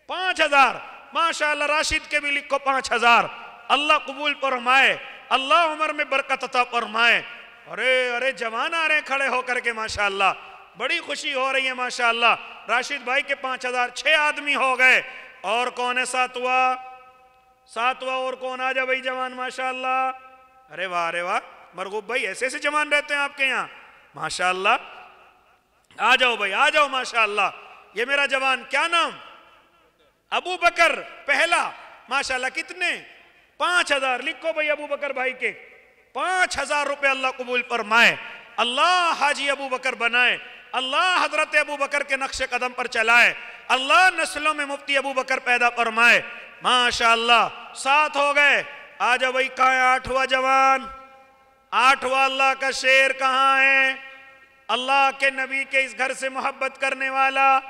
5,000۔ ماشاءاللہ راشد کے بھی لکھو 5,000۔ اللہ قبول فرمائے، اللہ عمر میں برکت عطا فرمائے۔ ارے جوان آ رہے ہیں کھڑے ہو کر کے ماشاءاللہ، بڑی خوشی ہو رہی ہے ماشاءاللہ۔ راشد بھائی کے 5,000، 6 آدمی ہو گئے۔ اور کون ہے ساتواں اور کون؟ آجا بھائی جوان ماشاءاللہ۔ ارے واہ مرغوب بھائی، ایسے سے جوان رہتے ہیں آپ کے یہاں ماشاءاللہ۔ آ جاؤ بھائی، آ جاؤ ماشاءاللہ۔ یہ میرا جوان کیا نام؟ ابو بکر پہلا۔ ماشاءاللہ کتنے؟ 5,000۔ لکھو بھائی ابو بکر بھائی کے 5,000 روپے اللہ قبول فرمائے، اللہ حاجی ابو بکر بنائے، اللہ حضرت ابو بکر کے نقش قدم پر چلائے، اللہ نسلوں میں مفتی ابو بکر پیدا فرمائے ماشاءاللہ۔ 7 ہو گئے، آجا بھائی کہاں ہے 8واں جوان؟ 8واں اللہ کا شیر کہاں ہے؟ اللہ کے نبی کے اس گھر سے محبت کرنے والا،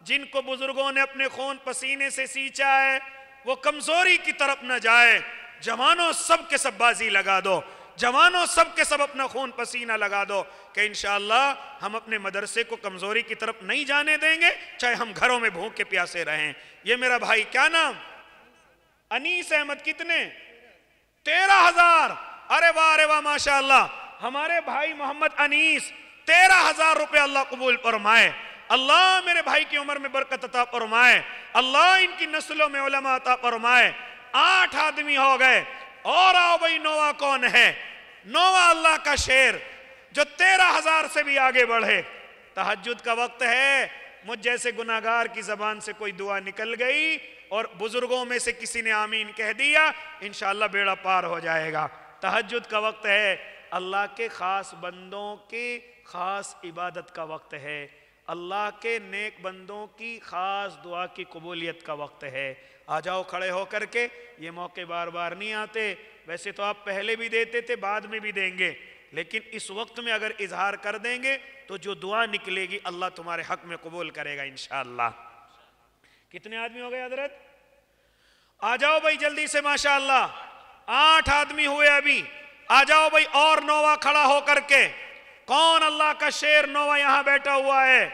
جن کو بزرگوں نے اپنے خون پسینے سے سینچا ہے، وہ کمزوری کی طرف نہ جائے۔ جوانوں سب کے سب بازی لگا دو، جوانوں سب کے سب اپنا خون پسینہ لگا دو کہ انشاءاللہ ہم اپنے مدرسے کو کمزوری کی طرف نہیں جانے دیں گے، چاہے ہم گھروں میں بھوکے پیاسے رہیں۔ یہ میرا بھائی کیا نام؟ انیس احمد۔ کتنے؟ 13,000۔ ارے واہ ماشاءاللہ، ہمارے بھائی محمد انیس 13,000 روپے اللہ قبول فرمائے، اللہ میرے بھائی کی عمر میں برکت عطا فرمائے، اللہ ان کی نسلوں میں علماء عطا فرمائے۔ 8 آدمی ہو گئے، اور آؤ بھائی 9واں کون ہے؟ 9واں اللہ کا شیر جو 13,000 سے بھی آگے بڑھے۔ تہجد کا وقت ہے، مجھ جیسے گناہگار کی زبان سے کوئی دعا نکل گئی اور بزرگوں میں سے کسی نے آمین کہہ دیا، انشاءاللہ بیڑا پار ہو جائے گا۔ تہجد کا وقت ہے، اللہ کے خاص بندوں کی خاص عبادت کا وقت ہے، اللہ کے نیک بندوں کی خاص دعا کی قبولیت کا وقت ہے۔ آ جاؤ کھڑے ہو کر کے، یہ موقع بار بار نہیں آتے، ویسے تو آپ پہلے بھی دیتے تھے، بعد میں بھی دیں گے، لیکن اس وقت میں اگر اظہار کر دیں گے تو جو دعا نکلے گی اللہ تمہارے حق میں قبول کرے گا انشاءاللہ۔ کتنے آدمی ہو گئے حضرت؟ آ جاؤ بھائی جلدی سے ماشاءاللہ، 8 آدمی ہوئے ابھی، آ جاؤ بھائی اور 9واں کھڑا ہو کر کے۔ کون اللہ کا شیر 9واں یہاں بیٹھا ہوا ہے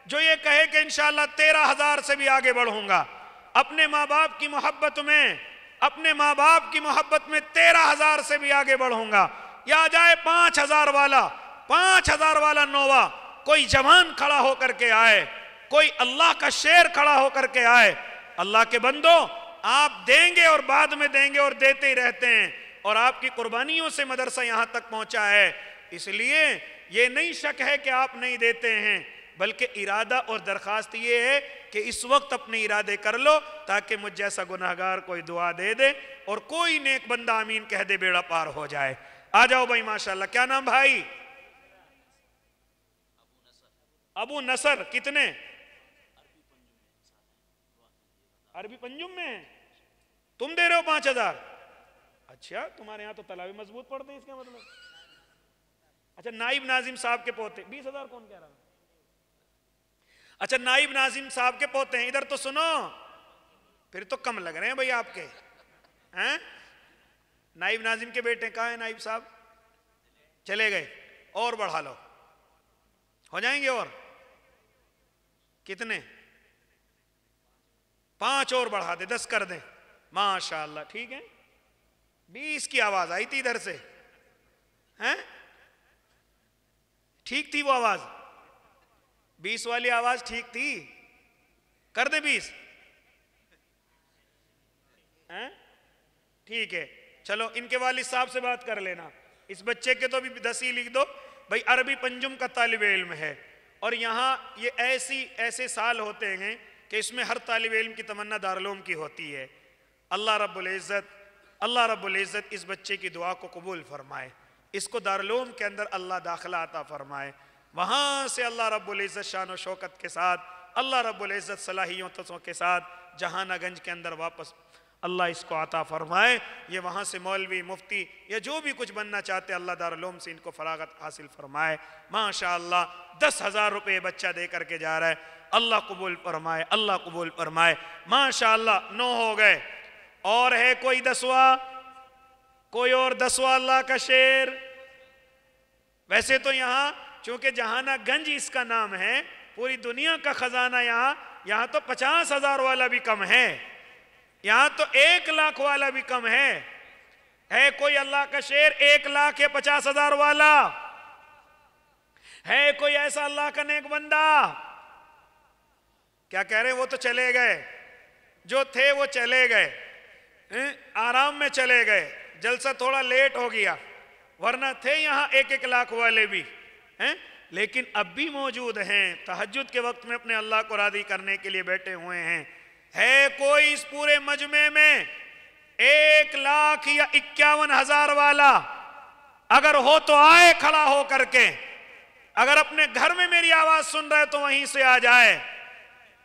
جو یہ کہے کہ انشاءاللہ 13,000 سے بھی آگے بڑھوں گا، اپنے ماں باپ کی محبت میں، اپنے ماں باپ کی محبت میں 13,000 سے بھی آگے بڑھوں گا؟ یا آ جائے 5,000 والا، 5,000 والا 9واں، کوئی جوان کھڑا ہو کر کے آئے، کوئی اللہ کا شیر کھڑا ہو کر کے آئے۔ اللہ کے بندو، آپ دیں گے اور بعد میں دیں گے اور دیتے ہی رہتے ہیں، اور آپ کی قربانیوں سے مدرسہ یہاں تک پہنچا ہے، اس لیے یہ نہیں شک ہے کہ آپ نہیں دیتے ہیں، بلکہ ارادہ اور درخواست یہ ہے کہ اس وقت اپنے ارادے کر لو تاکہ مجھ جیسا گناہگار کوئی دعا دے دے اور کوئی نیک بندہ آمین کہہ دے، بیڑا پار ہو جائے۔ آ جاؤ بھائی ماشاءاللہ، کیا نام بھائی؟ ابو نصر۔ کتنے؟ عربی پنجم میں ہیں، تم دے رہے ہو 5,000؟ اچھا، تمہارے ہاں تو تلاوی مضبوط پڑھتے ہیں، اس کا مطلب۔ اچھا، نائب ناظم صاحب کے پوتے 20,000 کون کہہ رہا ہے؟ اچھا، نائب ناظم صاحب کے پوتے ہیں، ادھر تو سنو، پھر تو کم لگ رہے ہیں بھائی آپ کے ہیں؟ نائب ناظم کے بیٹے کہاں ہیں نائب صاحب؟ چلے گئے، اور بڑھا لو، ہو جائیں گے اور کتنے؟ 5 اور بڑھا دے، 10 کر دیں، ماشاءاللہ ٹھیک ہے۔ 20 کی آواز آئی تھی ادھر سے، ہیں؟ ٹھیک تھی وہ آواز؟ 20 والی آواز ٹھیک تھی؟ کر دے 20؟ ہیں؟ ٹھیک ہے، چلو ان کے والد صاحب سے بات کر لینا، اس بچے کے تو بھی 10 ہی لکھ دو بھائی، عربی پنجم کا طالب علم ہے، اور یہاں یہ ایسے سال ہوتے ہیں کہ اس میں ہر طالب علم کی تمنا دارالعلوم کی ہوتی ہے۔ اللہ رب العزت اس بچے کی دعا کو قبول فرمائے، اس کو دارالعلوم کے اندر اللہ داخلہ عطا فرمائے، وہاں سے اللہ رب العزت شان و شوکت کے ساتھ، اللہ رب العزت صلاحیتوں کے ساتھ جہانہ گنج کے اندر واپس اللہ اس کو عطا فرمائے۔ یہ وہاں سے مولوی، مفتی یا جو بھی کچھ بننا چاہتے اللہ دارالعلوم سے ان کو فراغت حاصل فرمائے۔ ماشاءاللہ 10,000 روپے بچہ دے کر کے جا رہا ہے، اللہ قبول فرمائے، اللہ قبول فرمائے۔ ماشاءاللہ 9 ہو گئے، اور ہے کوئی 10واں؟ کوئی اور 10واں اللہ کا شیر؟ ویسے تو یہاں چونکہ جہانہ گنج اس کا نام ہے، پوری دنیا کا خزانہ یہاں تو 50,000 والا بھی کم ہے، یہاں تو 1 لاکھ والا بھی کم ہے کوئی اللہ کا شیر 1 لاکھ یا 50,000 والا؟ ہے کوئی ایسا اللہ کا نیک بندہ؟ کیا کہہ رہے ہیں؟ وہ تو چلے گئے، جو تھے وہ چلے گئے، آرام میں چلے گئے، جلسہ تھوڑا لیٹ ہو گیا، ورنہ تھے یہاں 1 لاکھ والے بھی، لیکن اب بھی موجود ہیں، تہجد کے وقت میں اپنے اللہ کو راضی کرنے کے لیے بیٹھے ہوئے ہیں۔ ہے کوئی اس پورے مجمع میں 1,51,000 یا 51,000 والا؟ اگر ہو تو آئے کھڑا ہو کر کے، اگر اپنے گھر میں میری آواز سن رہے تو وہیں سے آ جائے،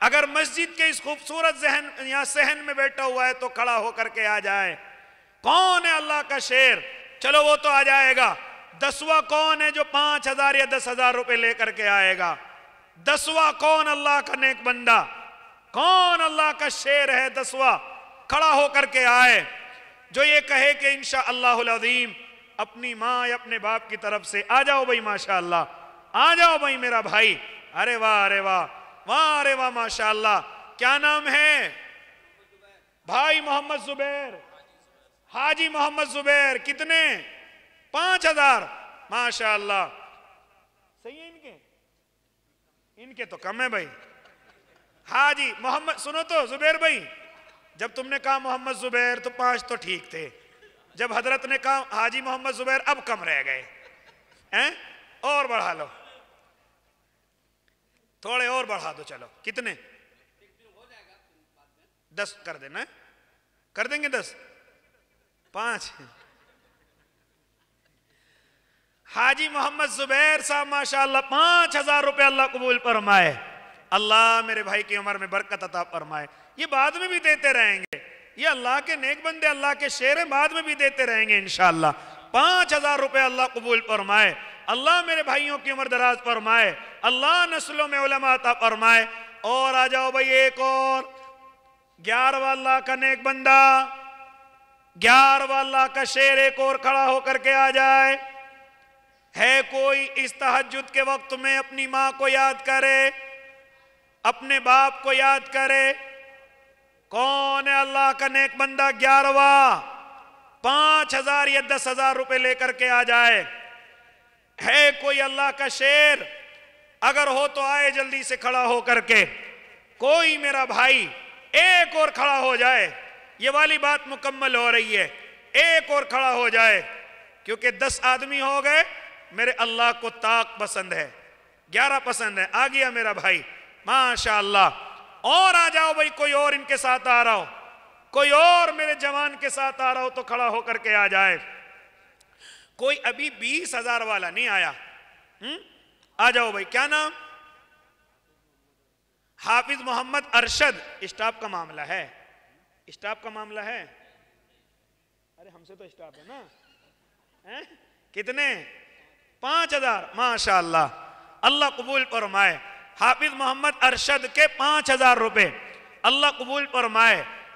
اگر مسجد کے اس خوبصورت ذہن یا صحن میں بیٹھا ہوا ہے تو کھڑا ہو کر کے آ جائے۔ کون ہے اللہ کا شیر؟ چلو وہ تو آ جائے گا۔ 10واں کون ہے جو 5,000 یا 10,000 روپے لے کر کے آئے گا؟ 10واں کون اللہ کا نیک بندہ؟ کون اللہ کا شیر ہے 10واں؟ کھڑا ہو کر کے آئے، جو یہ کہے کہ انشاءاللہ العظیم اپنی ماں یا اپنے باپ کی طرف سے آ جاؤ بھائی، ماشاءاللہ آ جاؤ بھائی میرا بھائی۔ ارے واہ، ارے واہ، واہ ارے واہ، ماشاءاللہ۔ کیا نام ہے؟ بھائی محمد زبیر، حاجی محمد زبیر۔ کتنے؟ 5,000۔ ماشاءاللہ، صحیح ہے ان کے تو کم ہے بھائی۔ حاجی محمد، سنو تو زبیر بھائی، جب تم نے کہا محمد زبیر تو 5 تو ٹھیک تھے، جب حضرت نے کہا حاجی محمد زبیر اب کم رہ گئے، اور بڑھا لو، تھوڑے اور بڑھا دو۔ چلو کتنے؟ 10 کر دینا، کر دیں گے 10؟ 5۔ حاجی محمد زبیر صاحب ماشاءاللہ 5,000 روپے اللہ قبول فرمائے۔ اللہ میرے بھائی کی عمر میں برکت عطا فرمائے۔ یہ بعد میں بھی دیتے رہیں گے، یہ اللہ کے نیک بندے، اللہ کے شیر ہیں، بعد میں بھی دیتے رہیں گے انشاءاللہ۔ 5,000 روپے اللہ قبول فرمائے۔ اللہ میرے بھائیوں کی عمر دراز فرمائے، اللہ نسلوں میں علماء عطا فرمائے۔ اور آ جاؤ بھائی ایک اور 11واں اللہ کا نیک بندہ، 11واں اللہ کا شیر ایک اور کھڑا ہو کر کے آ جائے۔ ہے کوئی اس تہجد کے وقت میں اپنی ماں کو یاد کرے، اپنے باپ کو یاد کرے؟ کون ہے اللہ کا نیک بندہ 11واں؟ 5,000 یا 10,000 روپے لے کر کے آ جائے۔ ہے کوئی اللہ کا شیر؟ اگر ہو تو آئے جلدی سے کھڑا ہو کر کے۔ کوئی میرا بھائی ایک اور کھڑا ہو جائے، یہ والی بات مکمل ہو رہی ہے، ایک اور کھڑا ہو جائے، کیونکہ 10 آدمی ہو گئے۔ میرے اللہ کو طاق پسند ہے، 11 پسند ہے۔ آ گیا میرا بھائی، ماشاءاللہ۔ اور آ جاؤ بھائی، کوئی اور ان کے ساتھ آ رہا ہو، کوئی اور میرے جوان کے ساتھ آ رہا ہو تو کھڑا ہو کر کے آ جائے۔ کوئی ابھی 20,000 والا نہیں آیا، آ جاؤ بھائی۔ کیا نام؟ حافظ محمد ارشد۔ اسٹاف کا معاملہ ہے، اسٹاف کا معاملہ ہے۔ ارے ہم سے تو اسٹاف ہے نا۔ کتنے؟ 5,000۔ ماشاءاللہ، اللہ قبول فرمائے۔ حافظ محمد ارشد کے 5,000 روپے اللہ قبول فرمائے۔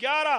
11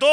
2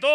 2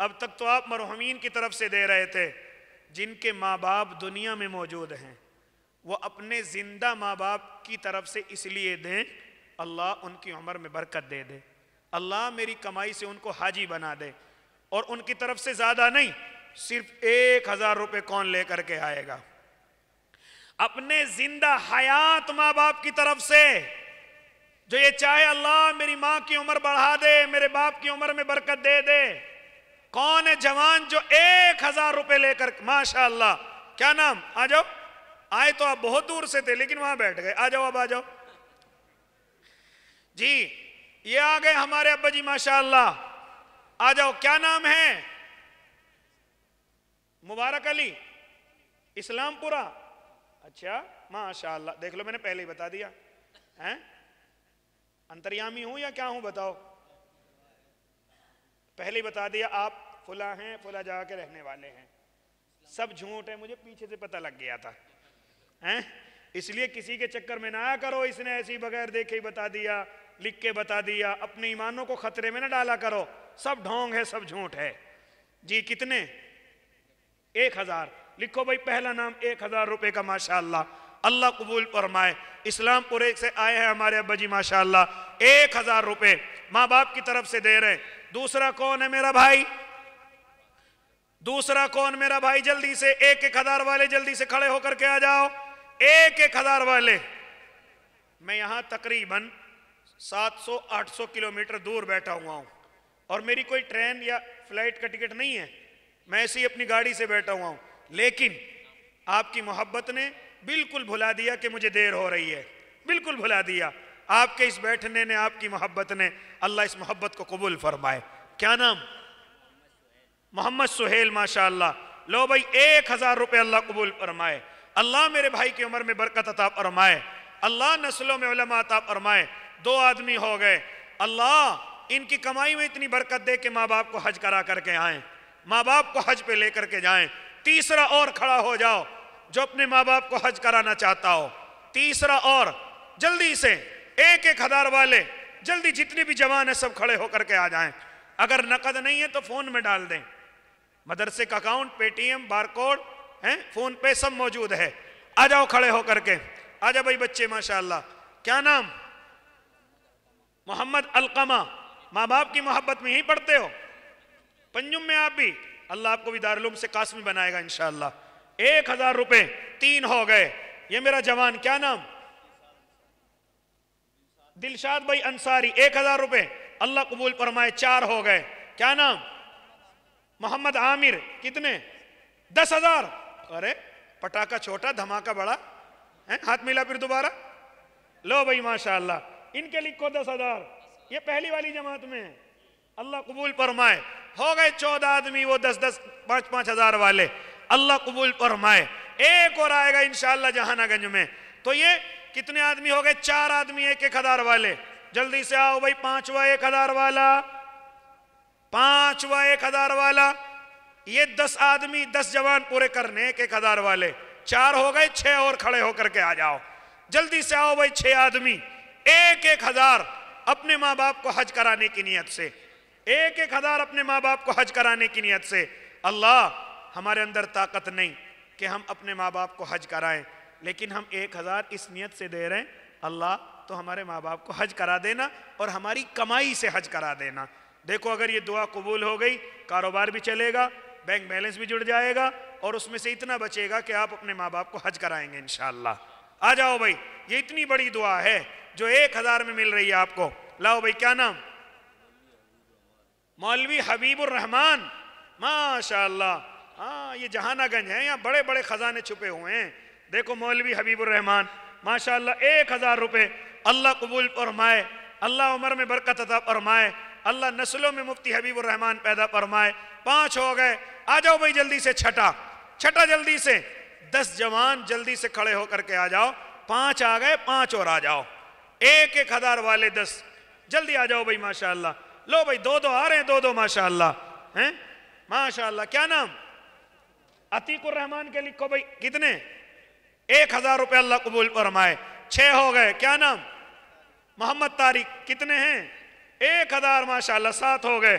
اب تک تو آپ مرحومین کی طرف سے دے رہے تھے، جن کے ماں باپ دنیا میں موجود ہیں وہ اپنے زندہ ماں باپ کی طرف سے اس لیے دیں اللہ ان کی عمر میں برکت دے دے، اللہ میری کمائی سے ان کو حاجی بنا دے، اور ان کی طرف سے زیادہ نہیں، صرف 1000 روپے کون لے کر کے آئے گا؟ اپنے زندہ حیات ماں باپ کی طرف سے جو یہ چاہے اللہ میری ماں کی عمر بڑھا دے، میرے باپ کی عمر میں برکت دے دے، کون ہے جوان جو 1000 روپے لے کر؟ ماشاءاللہ، کیا نام؟ آ جاؤ، آئے تو آپ بہت دور سے تھے لیکن وہاں بیٹھ گئے، آ جاؤ اب آ جاؤ جی، یہ آ گئے ہمارے ابا جی ماشاءاللہ، آ جاؤ، کیا نام ہے؟ مبارک علی، اسلام پورا، اچھا ماشاءاللہ، دیکھ لو میں نے پہلے ہی بتا دیا، انتریامی ہوں یا کیا ہوں بتاؤ؟ پہلے ہی بتا دیا آپ فلاں ہیں، فلاں جگہ کے رہنے والے ہیں، سب جھوٹ ہے، مجھے پیچھے سے پتہ لگ گیا تھا، اس لیے کسی کے چکر میں نہ آیا کرو، اس نے ایسی بغیر دیکھے ہی بتا دیا، لکھ کے بتا دیا، اپنے ایمانوں کو خطرے میں نہ ڈالا کرو، سب ڈھونگ ہے، سب جھوٹ ہے جی۔ کتنے؟ 1000 لکھو بھائی، پہلا نام 1000 روپے کا، ماشاءاللہ، اللہ قبول فرمائے، اسلام پورے سے آئے ہیں ہمارے ابا جی ماشاءاللہ، 1000 روپے ماں باپ کی طرف سے دے رہے۔ دوسرا کون ہے میرا بھائی؟ دوسرا کون میرا بھائی؟ جلدی سے 1000 والے جلدی سے کھڑے ہو کر کے آ جاؤ، 1000 والے۔ میں یہاں تقریباً 700-800 کلومیٹر دور بیٹھا ہوا ہوں، اور میری کوئی ٹرین یا فلائٹ کا ٹکٹ نہیں ہے، میں ایسے ہی اپنی گاڑی سے بیٹھا ہوا ہوں، لیکن آپ کی محبت نے بالکل بھلا دیا کہ مجھے دیر ہو رہی ہے، بالکل بھلا دیا، آپ کے اس بیٹھنے نے، آپ کی محبت نے، اللہ اس محبت کو قبول فرمائے۔ کیا نام؟ محمد سہیل، ماشاءاللہ، لو بھائی 1000 روپے اللہ قبول فرمائے، اللہ میرے بھائی کی عمر میں برکت عطا فرمائے، اللہ نسلوں میں علماء عطا فرمائے۔ 2 آدمی ہو گئے، اللہ ان کی کمائی میں اتنی برکت دے کہ ماں باپ کو حج کرا کر کے آئیں، ماں باپ کو حج پہ لے کر کے جائیں۔ تیسرا اور کھڑا ہو جاؤ جو اپنے ماں باپ کو حج کرانا چاہتا ہو، تیسرا اور، جلدی سے 1000 والے، جلدی جتنے بھی جوان ہیں سب کھڑے ہو کر کے آ جائیں، اگر نقد نہیں ہے تو فون میں ڈال دیں، مدرسے کا اکاؤنٹ، پے ٹی ایم، بار کوڈ ہیں، فون پہ سب موجود ہے، آ جاؤ کھڑے ہو کر کے، آ جاؤ بھائی بچے ماشاءاللہ۔ کیا نام؟ محمد القمہ، ماں باپ کی محبت میں ہی پڑھتے ہو؟ پنجم میں آپ بھی، اللہ آپ کو بھی دارالعلوم سے قاسمی بنائے گا انشاءاللہ۔ 1000 روپے، 3 ہو گئے۔ یہ میرا جوان، کیا نام؟ دلشاد بھائی انصاری، 1000 روپے اللہ قبول فرمائے، 4 ہو گئے۔ کیا نام؟ محمد عامر، کتنے؟ 10,000۔ ارے پٹاخہ چھوٹا، دھماکہ بڑا، ہاتھ ملا پھر دوبارہ، لو بھائی ماشاءاللہ، ان کے لکھو 10,000، یہ پہلی والی جماعت میں ہے، اللہ قبول فرمائے۔ ہو گئے 14 آدمی، وہ 10-10 5-5 ہزار والے، اللہ قبول فرمائے۔ ایک اور آئے گا انشاءاللہ جہانہ گنج میں، تو یہ کتنے آدمی ہو گئے؟ 4 آدمی 1000 والے، جلدی سے آؤ بھائی، 5واں 1000 والا، 5واں 1000 والا، یہ 10 آدمی 10 جوان پورے کرنے 1000 والے، 4 ہو گئے، 6 اور کھڑے ہو کر کے آ جاؤ، جلدی سے آؤ بھائی، 6 آدمی 1000 اپنے ماں باپ کو حج کرانے کی نیت سے، 1000 اپنے ماں باپ کو حج کرانے کی نیت سے۔ اللہ ہمارے اندر طاقت نہیں کہ ہم اپنے ماں باپ کو حج کرائیں، لیکن ہم 1000 اس نیت سے دے رہے ہیں، اللہ تو ہمارے ماں باپ کو حج کرا دینا اور ہماری کمائی سے حج کرا دینا۔ دیکھو اگر یہ دعا قبول ہو گئی، کاروبار بھی چلے گا، بینک بیلنس بھی جڑ جائے گا، اور اس میں سے اتنا بچے گا کہ آپ اپنے ماں باپ کو حج کرائیں گے انشاءاللہ۔ آ جاؤ بھائی، یہ اتنی بڑی دعا ہے جو 1000 میں مل رہی ہے آپ کو۔ لاؤ بھائی، کیا نام؟ مولوی حبیب الرحمان، ماشاءاللہ، ہاں یہ جہانہ گنج ہے، یہاں بڑے بڑے خزانے چھپے ہوئے ہیں۔ دیکھو مولوی حبیب الرحمان، ماشاءاللہ 1000 روپے اللہ قبول فرمائے، اللہ عمر میں برکت عطا فرمائے، اللہ نسلوں میں مفتی حبیب الرحمان پیدا فرمائے۔ 5 ہو گئے، آ جاؤ بھائی جلدی سے، چھٹا جلدی سے، 10 جوان جلدی سے کھڑے ہو کر کے آ جاؤ، 5 آ گئے، 5 اور آ جاؤ، 1000 والے 10، جلدی آ جاؤ بھائی ماشاءاللہ۔ لو بھائی 2 آ رہے ہیں، 2 ماشاءاللہ، ماشاءاللہ۔ کیا نام؟ عتیق الرحمان کے لکھو بھائی، کتنے؟ 1000 روپے اللہ قبول فرمائے، 6 ہو گئے۔ کیا نام؟ محمد طارق، کتنے ہیں؟ 1000 ماشاءاللہ، 7 ہو گئے۔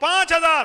5000।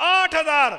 8000।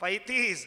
35।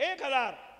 1000।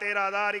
13,000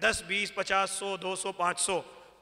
10, 20, 50, 100, 200, 500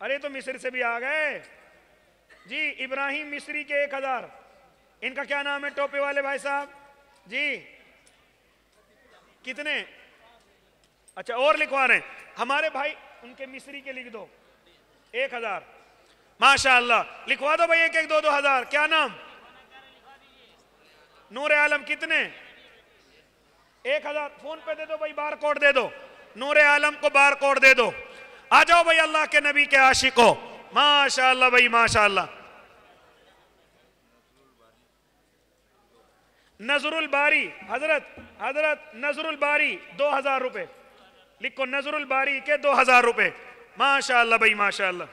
ارے تو مصر سے بھی آ گئے جی. ابراہیم مصری کے 1000. ان کا کیا نام ہے ٹوپے والے بھائی صاحب جی؟ کتنے؟ اچھا اور لکھوا رہے ہیں ہمارے بھائی, ان کے مصری کے لکھ دو 1000. ماشاء اللہ, لکھوا دو بھائی 1 2 2000. کیا نام؟ نور عالم. کتنے؟ 1000. فون پہ دے دو بھائی, بار کوڈ دے دو. نور عالم کو بار کوڈ دے دو. آ جاؤ بھائی اللہ کے نبی کے عاشقوں. ماشاء اللہ بھائی ماشاء اللہ. نظر الباری حضرت نظر الباری 2000 روپے لکھو. نظر الباری کے 2000 روپے. ماشاء اللہ بھائی ماشاء اللہ.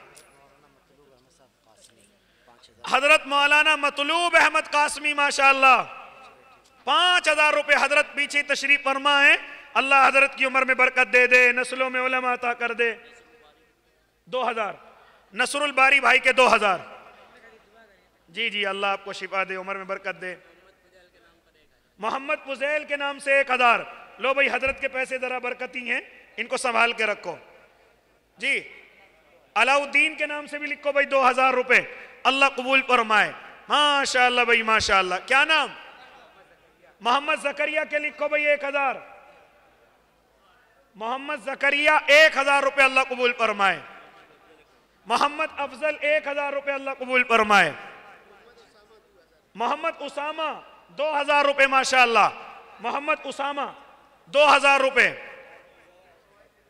حضرت مولانا مطلوب احمد قاسمی ماشاء اللہ 5000 روپے. حضرت پیچھے تشریف فرما ہے. اللہ حضرت کی عمر میں برکت دے دے, نسلوں میں علماء عطا کر دے. 2000. نصر الباری بھائی کے 2000. جی جی اللہ آپ کو شفا دے, عمر میں برکت دے. محمد فضیل کے نام سے 1000. لو بھائی حضرت کے پیسے ذرا برکتی ہیں, ان کو سنبھال کے رکھو جی. علاؤدین کے نام سے بھی لکھو بھائی 2000 روپے. اللہ قبول فرمائے. ماشاء اللہ بھائی ماشاء اللہ. کیا نام؟ محمد زکریہ کے لکھو بھائی 1000. محمد زکریہ 1000 روپے. اللہ قبول فرمائے. محمد افضل 1000 روپے. اللہ قبول فرمائے. محمد اسامہ 2000 روپے. ماشاء اللہ. محمد اسامہ 2000 روپے.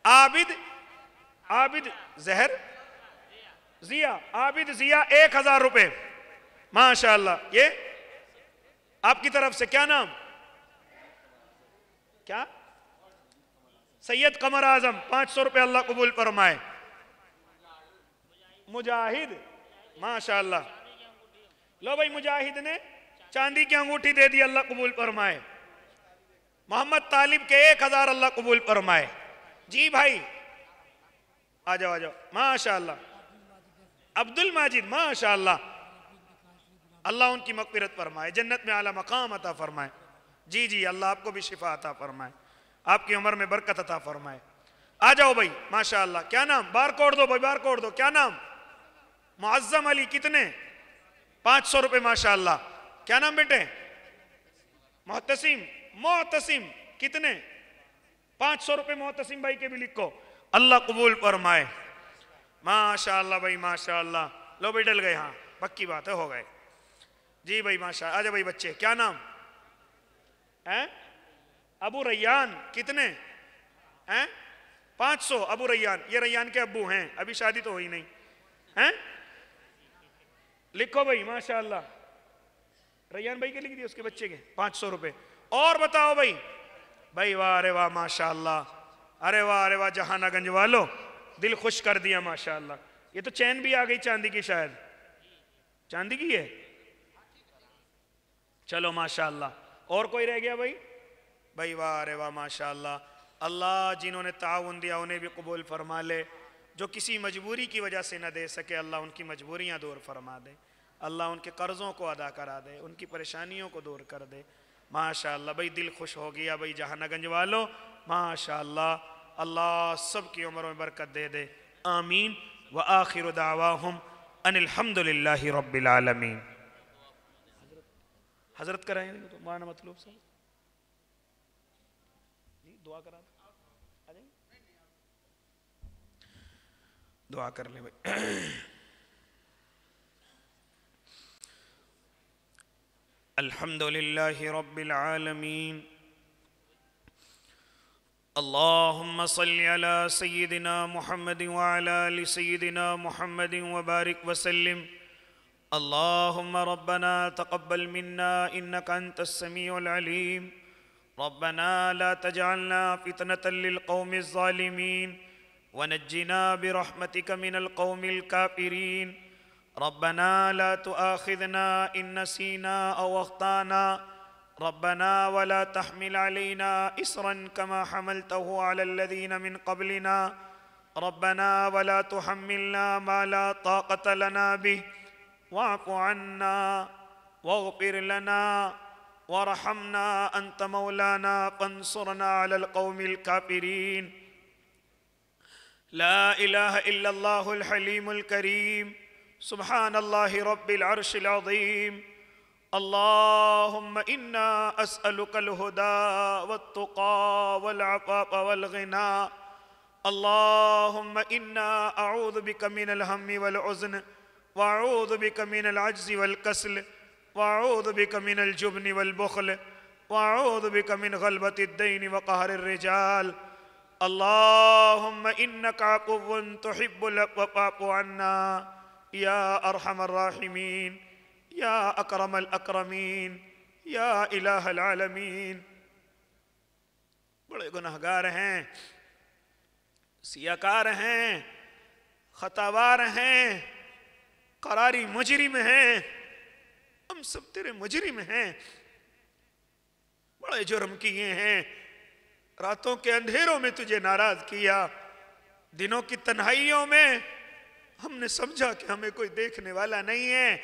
عابد زہر ضیا عابد ضیا 1000 روپے. ماشاء اللہ. یہ آپ کی طرف سے کیا نام؟ کیا؟ سید قمر اعظم 500 روپے. اللہ قبول فرمائے. مجاہد ماشاء اللہ. لو بھائی مجاہد نے چاندی کی انگوٹھی دے دی. اللہ قبول فرمائے. محمد طالب کے 1000. اللہ قبول فرمائے. جی بھائی آ جاؤ آ جاؤ. ماشاء اللہ. عبد الماجد ماشاء اللہ. اللہ ان کی مغفرت فرمائے, جنت میں اعلیٰ مقام عطا فرمائے. جی جی اللہ آپ کو بھی شفا عطا فرمائے, آپ کی عمر میں برکت عطا فرمائے. آ جاؤ بھائی ماشاء اللہ. کیا نام؟ بار کوڈ دو بھائی, بار کوڈ دو. کیا نام؟ معظم علی. کتنے؟ 500 روپے. ماشاء اللہ. کیا نام بیٹے؟ محتسم. کتنے؟ 500 روپے. محتسم بھائی کے بھی لکھو. اللہ قبول فرمائے. ماشاء اللہ بھائی ماشاء اللہ. لو بھائی ڈل گئے. ہاں پکی بات ہے, ہو گئے. جی بھائی ماشاء اللہ. آجا بھائی بچے. کیا نام؟ ابو ریان. کتنے؟ 500. ابو ریان. یہ ریان کے ابو ہیں, ابھی شادی تو ہوئی نہیں. لکھو بھائی ماشاء اللہ. ریان بھائی کے لکھ دیے, اس کے بچے کے 500 روپے. اور بتاؤ بھائی. بھائی واہ رے واہ ماشاء اللہ. ارے واہ رے واہ جہانہ گنج والو, دل خوش کر دیا ماشاء اللہ. یہ تو چین بھی آ گئی چاندی کی, شاید چاندی کی ہے. چلو ماشاء اللہ. اور کوئی رہ گیا بھائی؟ بھائی واہ رے واہ ماشاء اللہ. اللہ جنہوں نے تعاون دیا انہیں بھی قبول فرما لے. جو کسی مجبوری کی وجہ سے نہ دے سکے, اللہ ان کی مجبوریاں دور فرما دے. اللہ ان کے قرضوں کو ادا کرا دے, ان کی پریشانیوں کو دور کر دے. ماشاء اللہ بھائی دل خوش ہو گیا بھائی جہانہ گنج والو. ماشاء اللہ. اللہ سب کی عمروں میں برکت دے دے. آمین. وآخر دعواہم ان الحمدللہ رب العالمین. حضرت کرائیں گے تو مولانا مطلوب صاحب جی دعا کرا دیں. دعا کر لیں بھائی. الحمدللہ رب العالمین. اللہم صلی علی سیدنا محمد وعلی آل سیدنا محمد وبارک وسلم. اللہم ربنا تقبل منا انک انت السمیع العلیم. ربنا لا تجعلنا فتنة للقوم الظالمین ونجنا برحمتك من القوم الكافرين. ربنا لا تؤاخذنا إن نسينا أو أخطأنا. ربنا ولا تحمل علينا إصرا كما حملته على الذين من قبلنا. ربنا ولا تحملنا ما لا طاقة لنا به. واعف عنا واغفر لنا وارحمنا أنت مولانا فانصرنا على القوم الكافرين. لا الہ الا اللہ الحلیم الکریم سبحان اللہ رب العرش العظیم اللہم انا اسألک الہدى والتقى والعفاف والغنى اللہم انا اعوذ بک من الہم والحزن واعوذ بک من العجز والکسل واعوذ بک من الجبن والبخل واعوذ بک من غلبۃ الدین وقہر الرجال اللہم انک عفو تحب العفو فاعف عنا یا ارحم الراحمین یا اکرم الاکرمین یا الہ العالمین۔ بڑے گناہگار ہیں، سیاکار ہیں، خطاوار ہیں، قراری مجرم ہیں، ہم سب تیرے مجرم ہیں، بڑے جرم کیے ہیں، راتوں کے اندھیروں میں تجھے ناراض کیا، دنوں کی تنہائیوں میں ہم نے سمجھا کہ ہمیں کوئی دیکھنے والا نہیں ہے،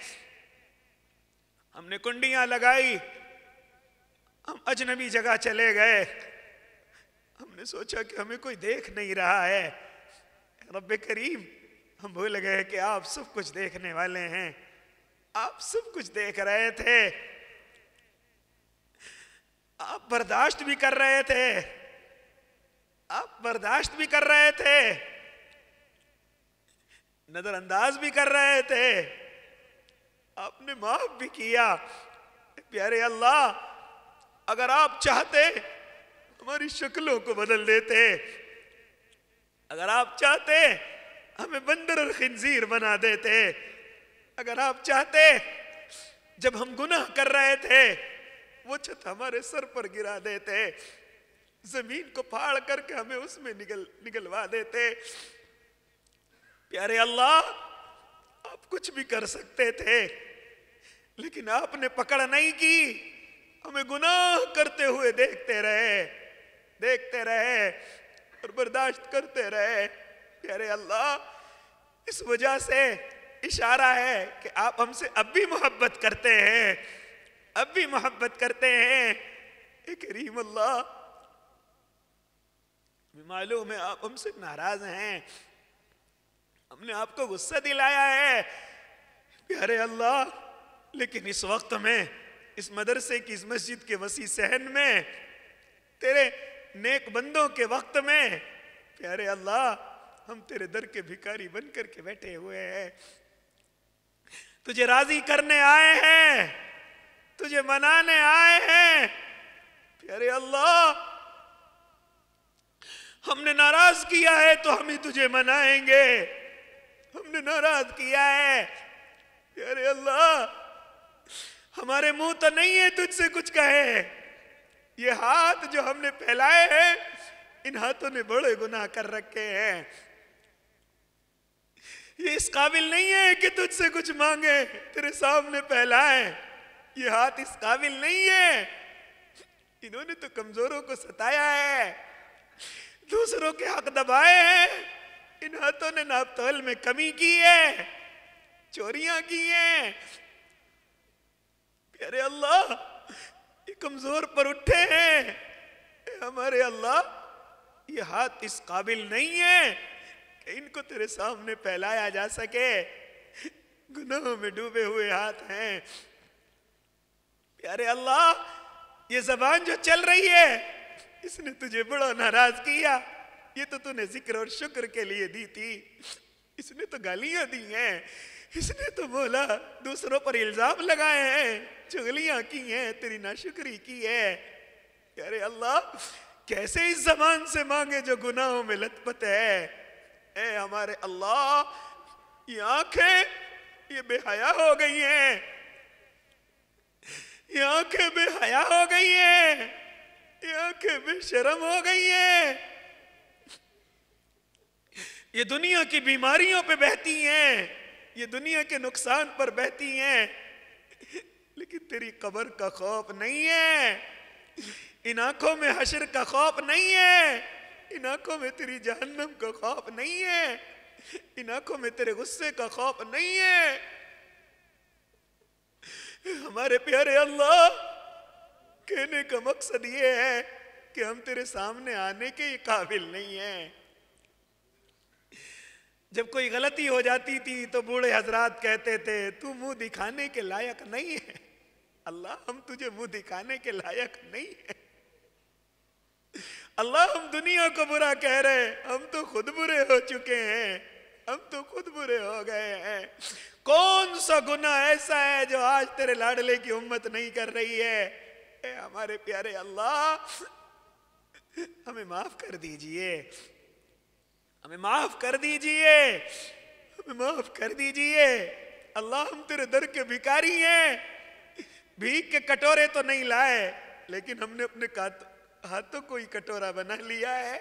ہم نے کنڈیاں لگائی، ہم اجنبی جگہ چلے گئے، ہم نے سوچا کہ ہمیں کوئی دیکھ نہیں رہا ہے۔ رب کریم، ہم بھول گئے کہ آپ سب کچھ دیکھنے والے ہیں، آپ سب کچھ دیکھ رہے تھے، آپ برداشت بھی کر رہے تھے، آپ برداشت بھی کر رہے تھے، نظر انداز بھی کر رہے تھے، آپ نے معاف بھی کیا۔ پیارے اللہ، اگر آپ چاہتے ہماری شکلوں کو بدل دیتے، اگر آپ چاہتے ہمیں بندر اور خنزیر بنا دیتے، اگر آپ چاہتے جب ہم گناہ کر رہے تھے وہ چھت ہمارے سر پر گرا دیتے، زمین کو پھاڑ کر کے ہمیں اس میں نگلوا دیتے۔ پیارے اللہ، آپ کچھ بھی کر سکتے تھے، لیکن آپ نے پکڑ نہیں کی، ہمیں گناہ کرتے ہوئے دیکھتے رہے اور برداشت کرتے رہے۔ پیارے اللہ، اس وجہ سے اشارہ ہے کہ آپ ہم سے اب بھی محبت کرتے ہیں، اب بھی محبت کرتے ہیں۔ اے کریم اللہ، معلوم ہے آپ ہم سے ناراض ہیں، ہم نے آپ کو غصہ دلایا ہے پیارے اللہ، لیکن اس وقت میں، اس مدرسے کی، اس مسجد کے وسیع صحن میں، تیرے نیک بندوں کے وقت میں، پیارے اللہ، ہم تیرے در کے بھکاری بن کر کے بیٹھے ہوئے ہیں، تجھے راضی کرنے آئے ہیں، تجھے منانے آئے ہیں۔ پیارے اللہ، ہم نے ناراض کیا ہے تو ہم ہی تجھے منائیں گے، ہم نے ناراض کیا ہے پیارے اللہ، ہمارے منہ تو نہیں ہے تجھ سے کچھ کہے، یہ ہاتھ جو ہم نے پھیلائے ہیں، ان ہاتھوں نے بڑے گناہ کر رکھے ہیں، یہ اس قابل نہیں ہے کہ تجھ سے کچھ مانگے، تیرے سامنے پھیلائیں، یہ ہاتھ اس قابل نہیں ہے، انہوں نے تو کمزوروں کو ستایا ہے، دوسروں کے حق دبائے ہیں، ان ہاتھوں نے ناپ تول میں کمی کی ہے، چوریاں کی ہیں۔ پیارے اللہ، یہ کمزور پر اٹھے ہیں، اے ہمارے اللہ، یہ ہاتھ اس قابل نہیں ہے کہ ان کو تیرے سامنے پھیلایا جا سکے، گناہوں میں ڈوبے ہوئے ہاتھ ہیں۔ پیارے اللہ، یہ زبان جو چل رہی ہے، اس نے تجھے بڑا ناراض کیا، یہ تو نے ذکر اور شکر کے لیے دی تھی، اس نے تو گالیاں دی ہیں، اس نے تو مولا دوسروں پر الزام لگائے ہیں، چغلیاں کی ہیں، تیری ناشکری کی ہے۔ پیارے اللہ، کیسے اس زبان سے مانگے جو گناہوں میں لت پت ہے؟ اے ہمارے اللہ، یہ آنکھیں یہ بے حیا ہو گئی ہیں، یہ آنکھیں بے حیا ہو گئی ہیں، یہ آنکھیں بے شرم ہو گئی ہیں، یہ دنیا کی بیماریوں پہ بہتی ہیں، یہ دنیا کے نقصان پر بہتی ہیں، لیکن تیری قبر کا خوف نہیں ہے، ان آنکھوں میں حشر کا خوف نہیں ہے، ان آنکھوں میں تیری جہنم کا خوف نہیں ہے، ان آنکھوں میں تیرے غصے کا خوف نہیں ہے۔ ہمارے پیارے اللہ، کہنے کا مقصد یہ ہے کہ ہم تیرے سامنے آنے کے قابل نہیں ہیں، جب کوئی غلطی ہو جاتی تھی تو بوڑھے حضرات کہتے تھے تو منہ دکھانے کے لائق نہیں ہے، اللہ ہم تجھے منہ دکھانے کے لائق نہیں ہے، اللہ ہم دنیا کو برا کہہ رہے، ہم تو خود برے ہو چکے ہیں، ہم تو خود برے ہو گئے ہیں، کون سا گناہ ایسا ہے جو آج تیرے لاڈلے کی امت نہیں کر رہی ہے؟ اے ہمارے پیارے اللہ ہمیں معاف کر دیجئے، ہمیں معاف کر دیجئے، ہمیں معاف کر دیجئے، اللہ ہم تیرے در کے بھکاری ہیں، بھیک کے کٹورے تو نہیں لائے لیکن ہم نے اپنے ہاتھوں کو ہی کٹورا بنا لیا ہے،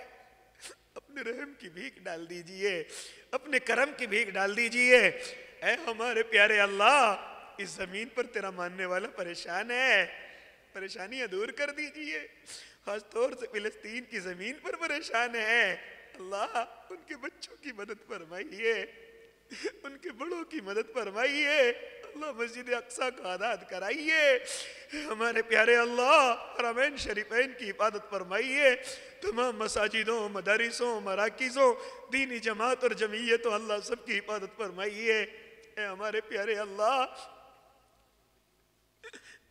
اپنے رحم کی بھیک ڈال دیجئے، اپنے کرم کی بھیک ڈال دیجئے۔ اے ہمارے پیارے اللہ اس زمین پر تیرا ماننے والا پریشان ہے، پریشانیاں دور کر دیجئے، خاص طور سے فلسطین کی زمین پر پریشان ہے، اللہ ان کے بچوں کی مدد فرمائیے، ان کے بڑوں کی مدد فرمائیے، اللہ مسجد اقصیٰ کو آزاد کرائیے، ہمارے پیارے اللہ حرمین شریفین کی حفاظت فرمائیے، تمام مساجدوں، مدارسوں، مراکزوں، دینی جماعت اور جمعیتوں اللہ سب کی حفاظت فرمائیے۔ اے ہمارے پیارے اللہ،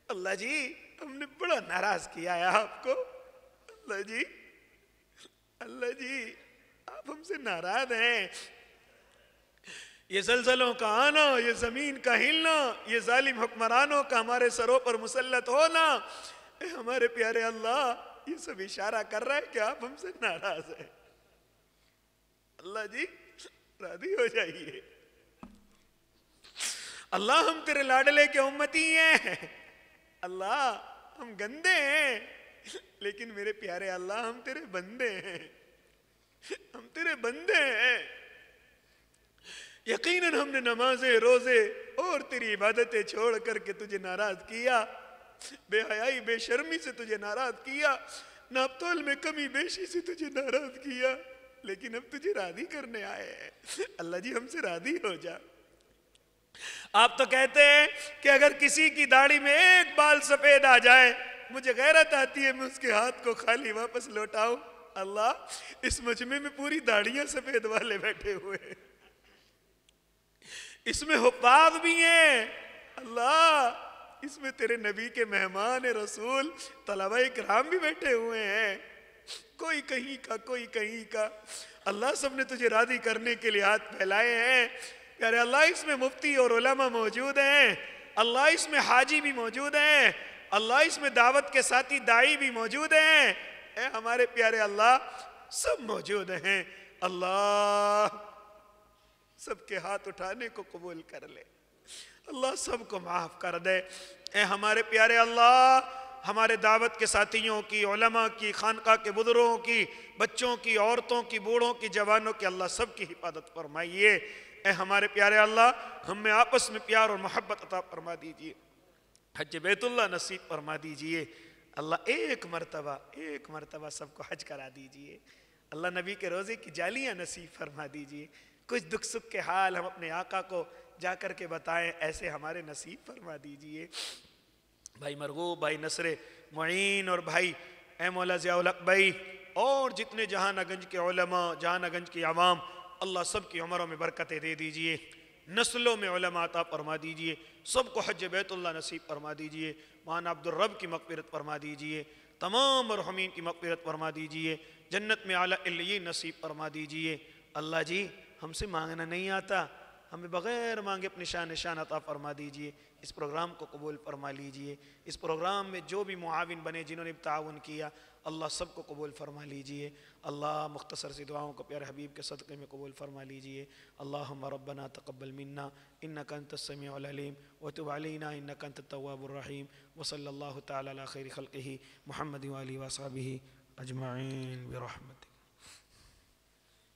اللہ جی ہم نے بڑا ناراض کیا ہے آپ کو، اللہ جی آپ ہم سے ناراض ہیں، یہ زلزلوں کا آنا، یہ زمین کا ہلنا، یہ ظالم حکمرانوں کا ہمارے سروں پر مسلط ہونا، اے ہمارے پیارے اللہ یہ سب اشارہ کر رہا ہے کہ آپ ہم سے ناراض ہیں، اللہ جی راضی ہو جائیے، اللہ ہم تیرے لاڈلے کے امتی ہیں، اللہ ہم گندے ہیں لیکن میرے پیارے اللہ ہم تیرے بندے ہیں، ہم تیرے بندے ہیں، یقیناً ہم نے نمازیں، روزے اور تیری عبادتیں چھوڑ کر کے تجھے ناراض کیا، بے حیائی بے شرمی سے تجھے ناراض کیا، ناپ تول میں کمی بیشی سے تجھے ناراض کیا، لیکن اب تجھے راضی کرنے آئے ہیں، اللہ جی ہم سے راضی ہو جا۔ آپ تو کہتے ہیں کہ اگر کسی کی داڑھی میں ایک بال سفید آ جائے مجھے غیرت آتی ہے میں اس کے ہاتھ کو خالی واپس لوٹاؤں، اللہ اس مجمع میں پوری داڑھیاں سفید والے بیٹھے ہوئے ہیں، اس میں حفاظ بھی ہیں، اللہ اس میں تیرے نبی کے مہمان رسول طلبہ اکرام بھی بیٹھے ہوئے ہیں، کوئی کہیں کا کوئی کہیں کا، اللہ سب نے تجھے راضی کرنے کے لیے ہاتھ پھیلائے ہیں، پیارے اللہ اس میں مفتی اور علماء موجود ہیں، اللہ اس میں حاجی بھی موجود ہیں، اللہ اس میں دعوت کے ساتھی داعی بھی موجود ہیں، اے ہمارے پیارے اللہ سب موجود ہیں، اللہ سب کے ہاتھ اٹھانے کو قبول کر لے، اللہ سب کو معاف کر دے، اے ہمارے پیارے اللہ ہمارے دعوت کے ساتھیوں کی، علماء کی، خانقاہ کے بزرگوں کی، بچوں کی، عورتوں کی، بوڑھوں کی، جوانوں کی اللہ سب کی حفاظت فرمائیے، اے ہمارے پیارے اللہ ہم میں آپس میں پیار اور محبت عطا فرما دیجئے، حج بیت اللہ نصیب فرما دیجئے، اللہ ایک مرتبہ سب کو حج کرا دیجئے، اللہ نبی کے روزے کی جالیاں نصیب فرما دیجئے، کچھ دکھ سکھ کے حال ہم اپنے آقا کو جا کر کے بتائیں ایسے ہمارے نصیب فرما دیجئے، بھائی مرغوب، بھائی نصر معین اور بھائی اے مولا ضیاء الحق بھائی اور جتنے جہانہ گنج کے علماء، جہانہ گنج کی عوام اللہ سب کی عمروں میں برکتیں دے دیجئے، نسلوں میں علماء عطا فرما دیجئے، سب کو حج بیت اللہ نصیب فرما دیجئے، مولانا عبدالرب کی مغفرت فرما دیجئے، تمام مرحومین کی مغفرت فرما دیجئے، جنت میں اعلیٰ علیین نصیب فرما دیجئے، اللہ جی ہم سے مانگنا نہیں آتا، ہمیں بغیر مانگے اپنی شان نشان عطا فرما دیجئے، اس پروگرام کو قبول فرما لیجئے، اس پروگرام میں جو بھی معاون بنے جنہوں نے تعاون کیا اللہ سب کو قبول فرما لیجئے، اللہ مختصر سی دعاؤں کو پیارے حبیب کے صدقے میں قبول فرما لیجئے، اللہم ربنا تقبل منا انکا انت السمیع العلیم وتب علینا انکا انت التواب الرحیم وصلی اللہ تعالی علی خیر خلقہ محمد وآلہ وصحبہ اجمعین برحمتہ۔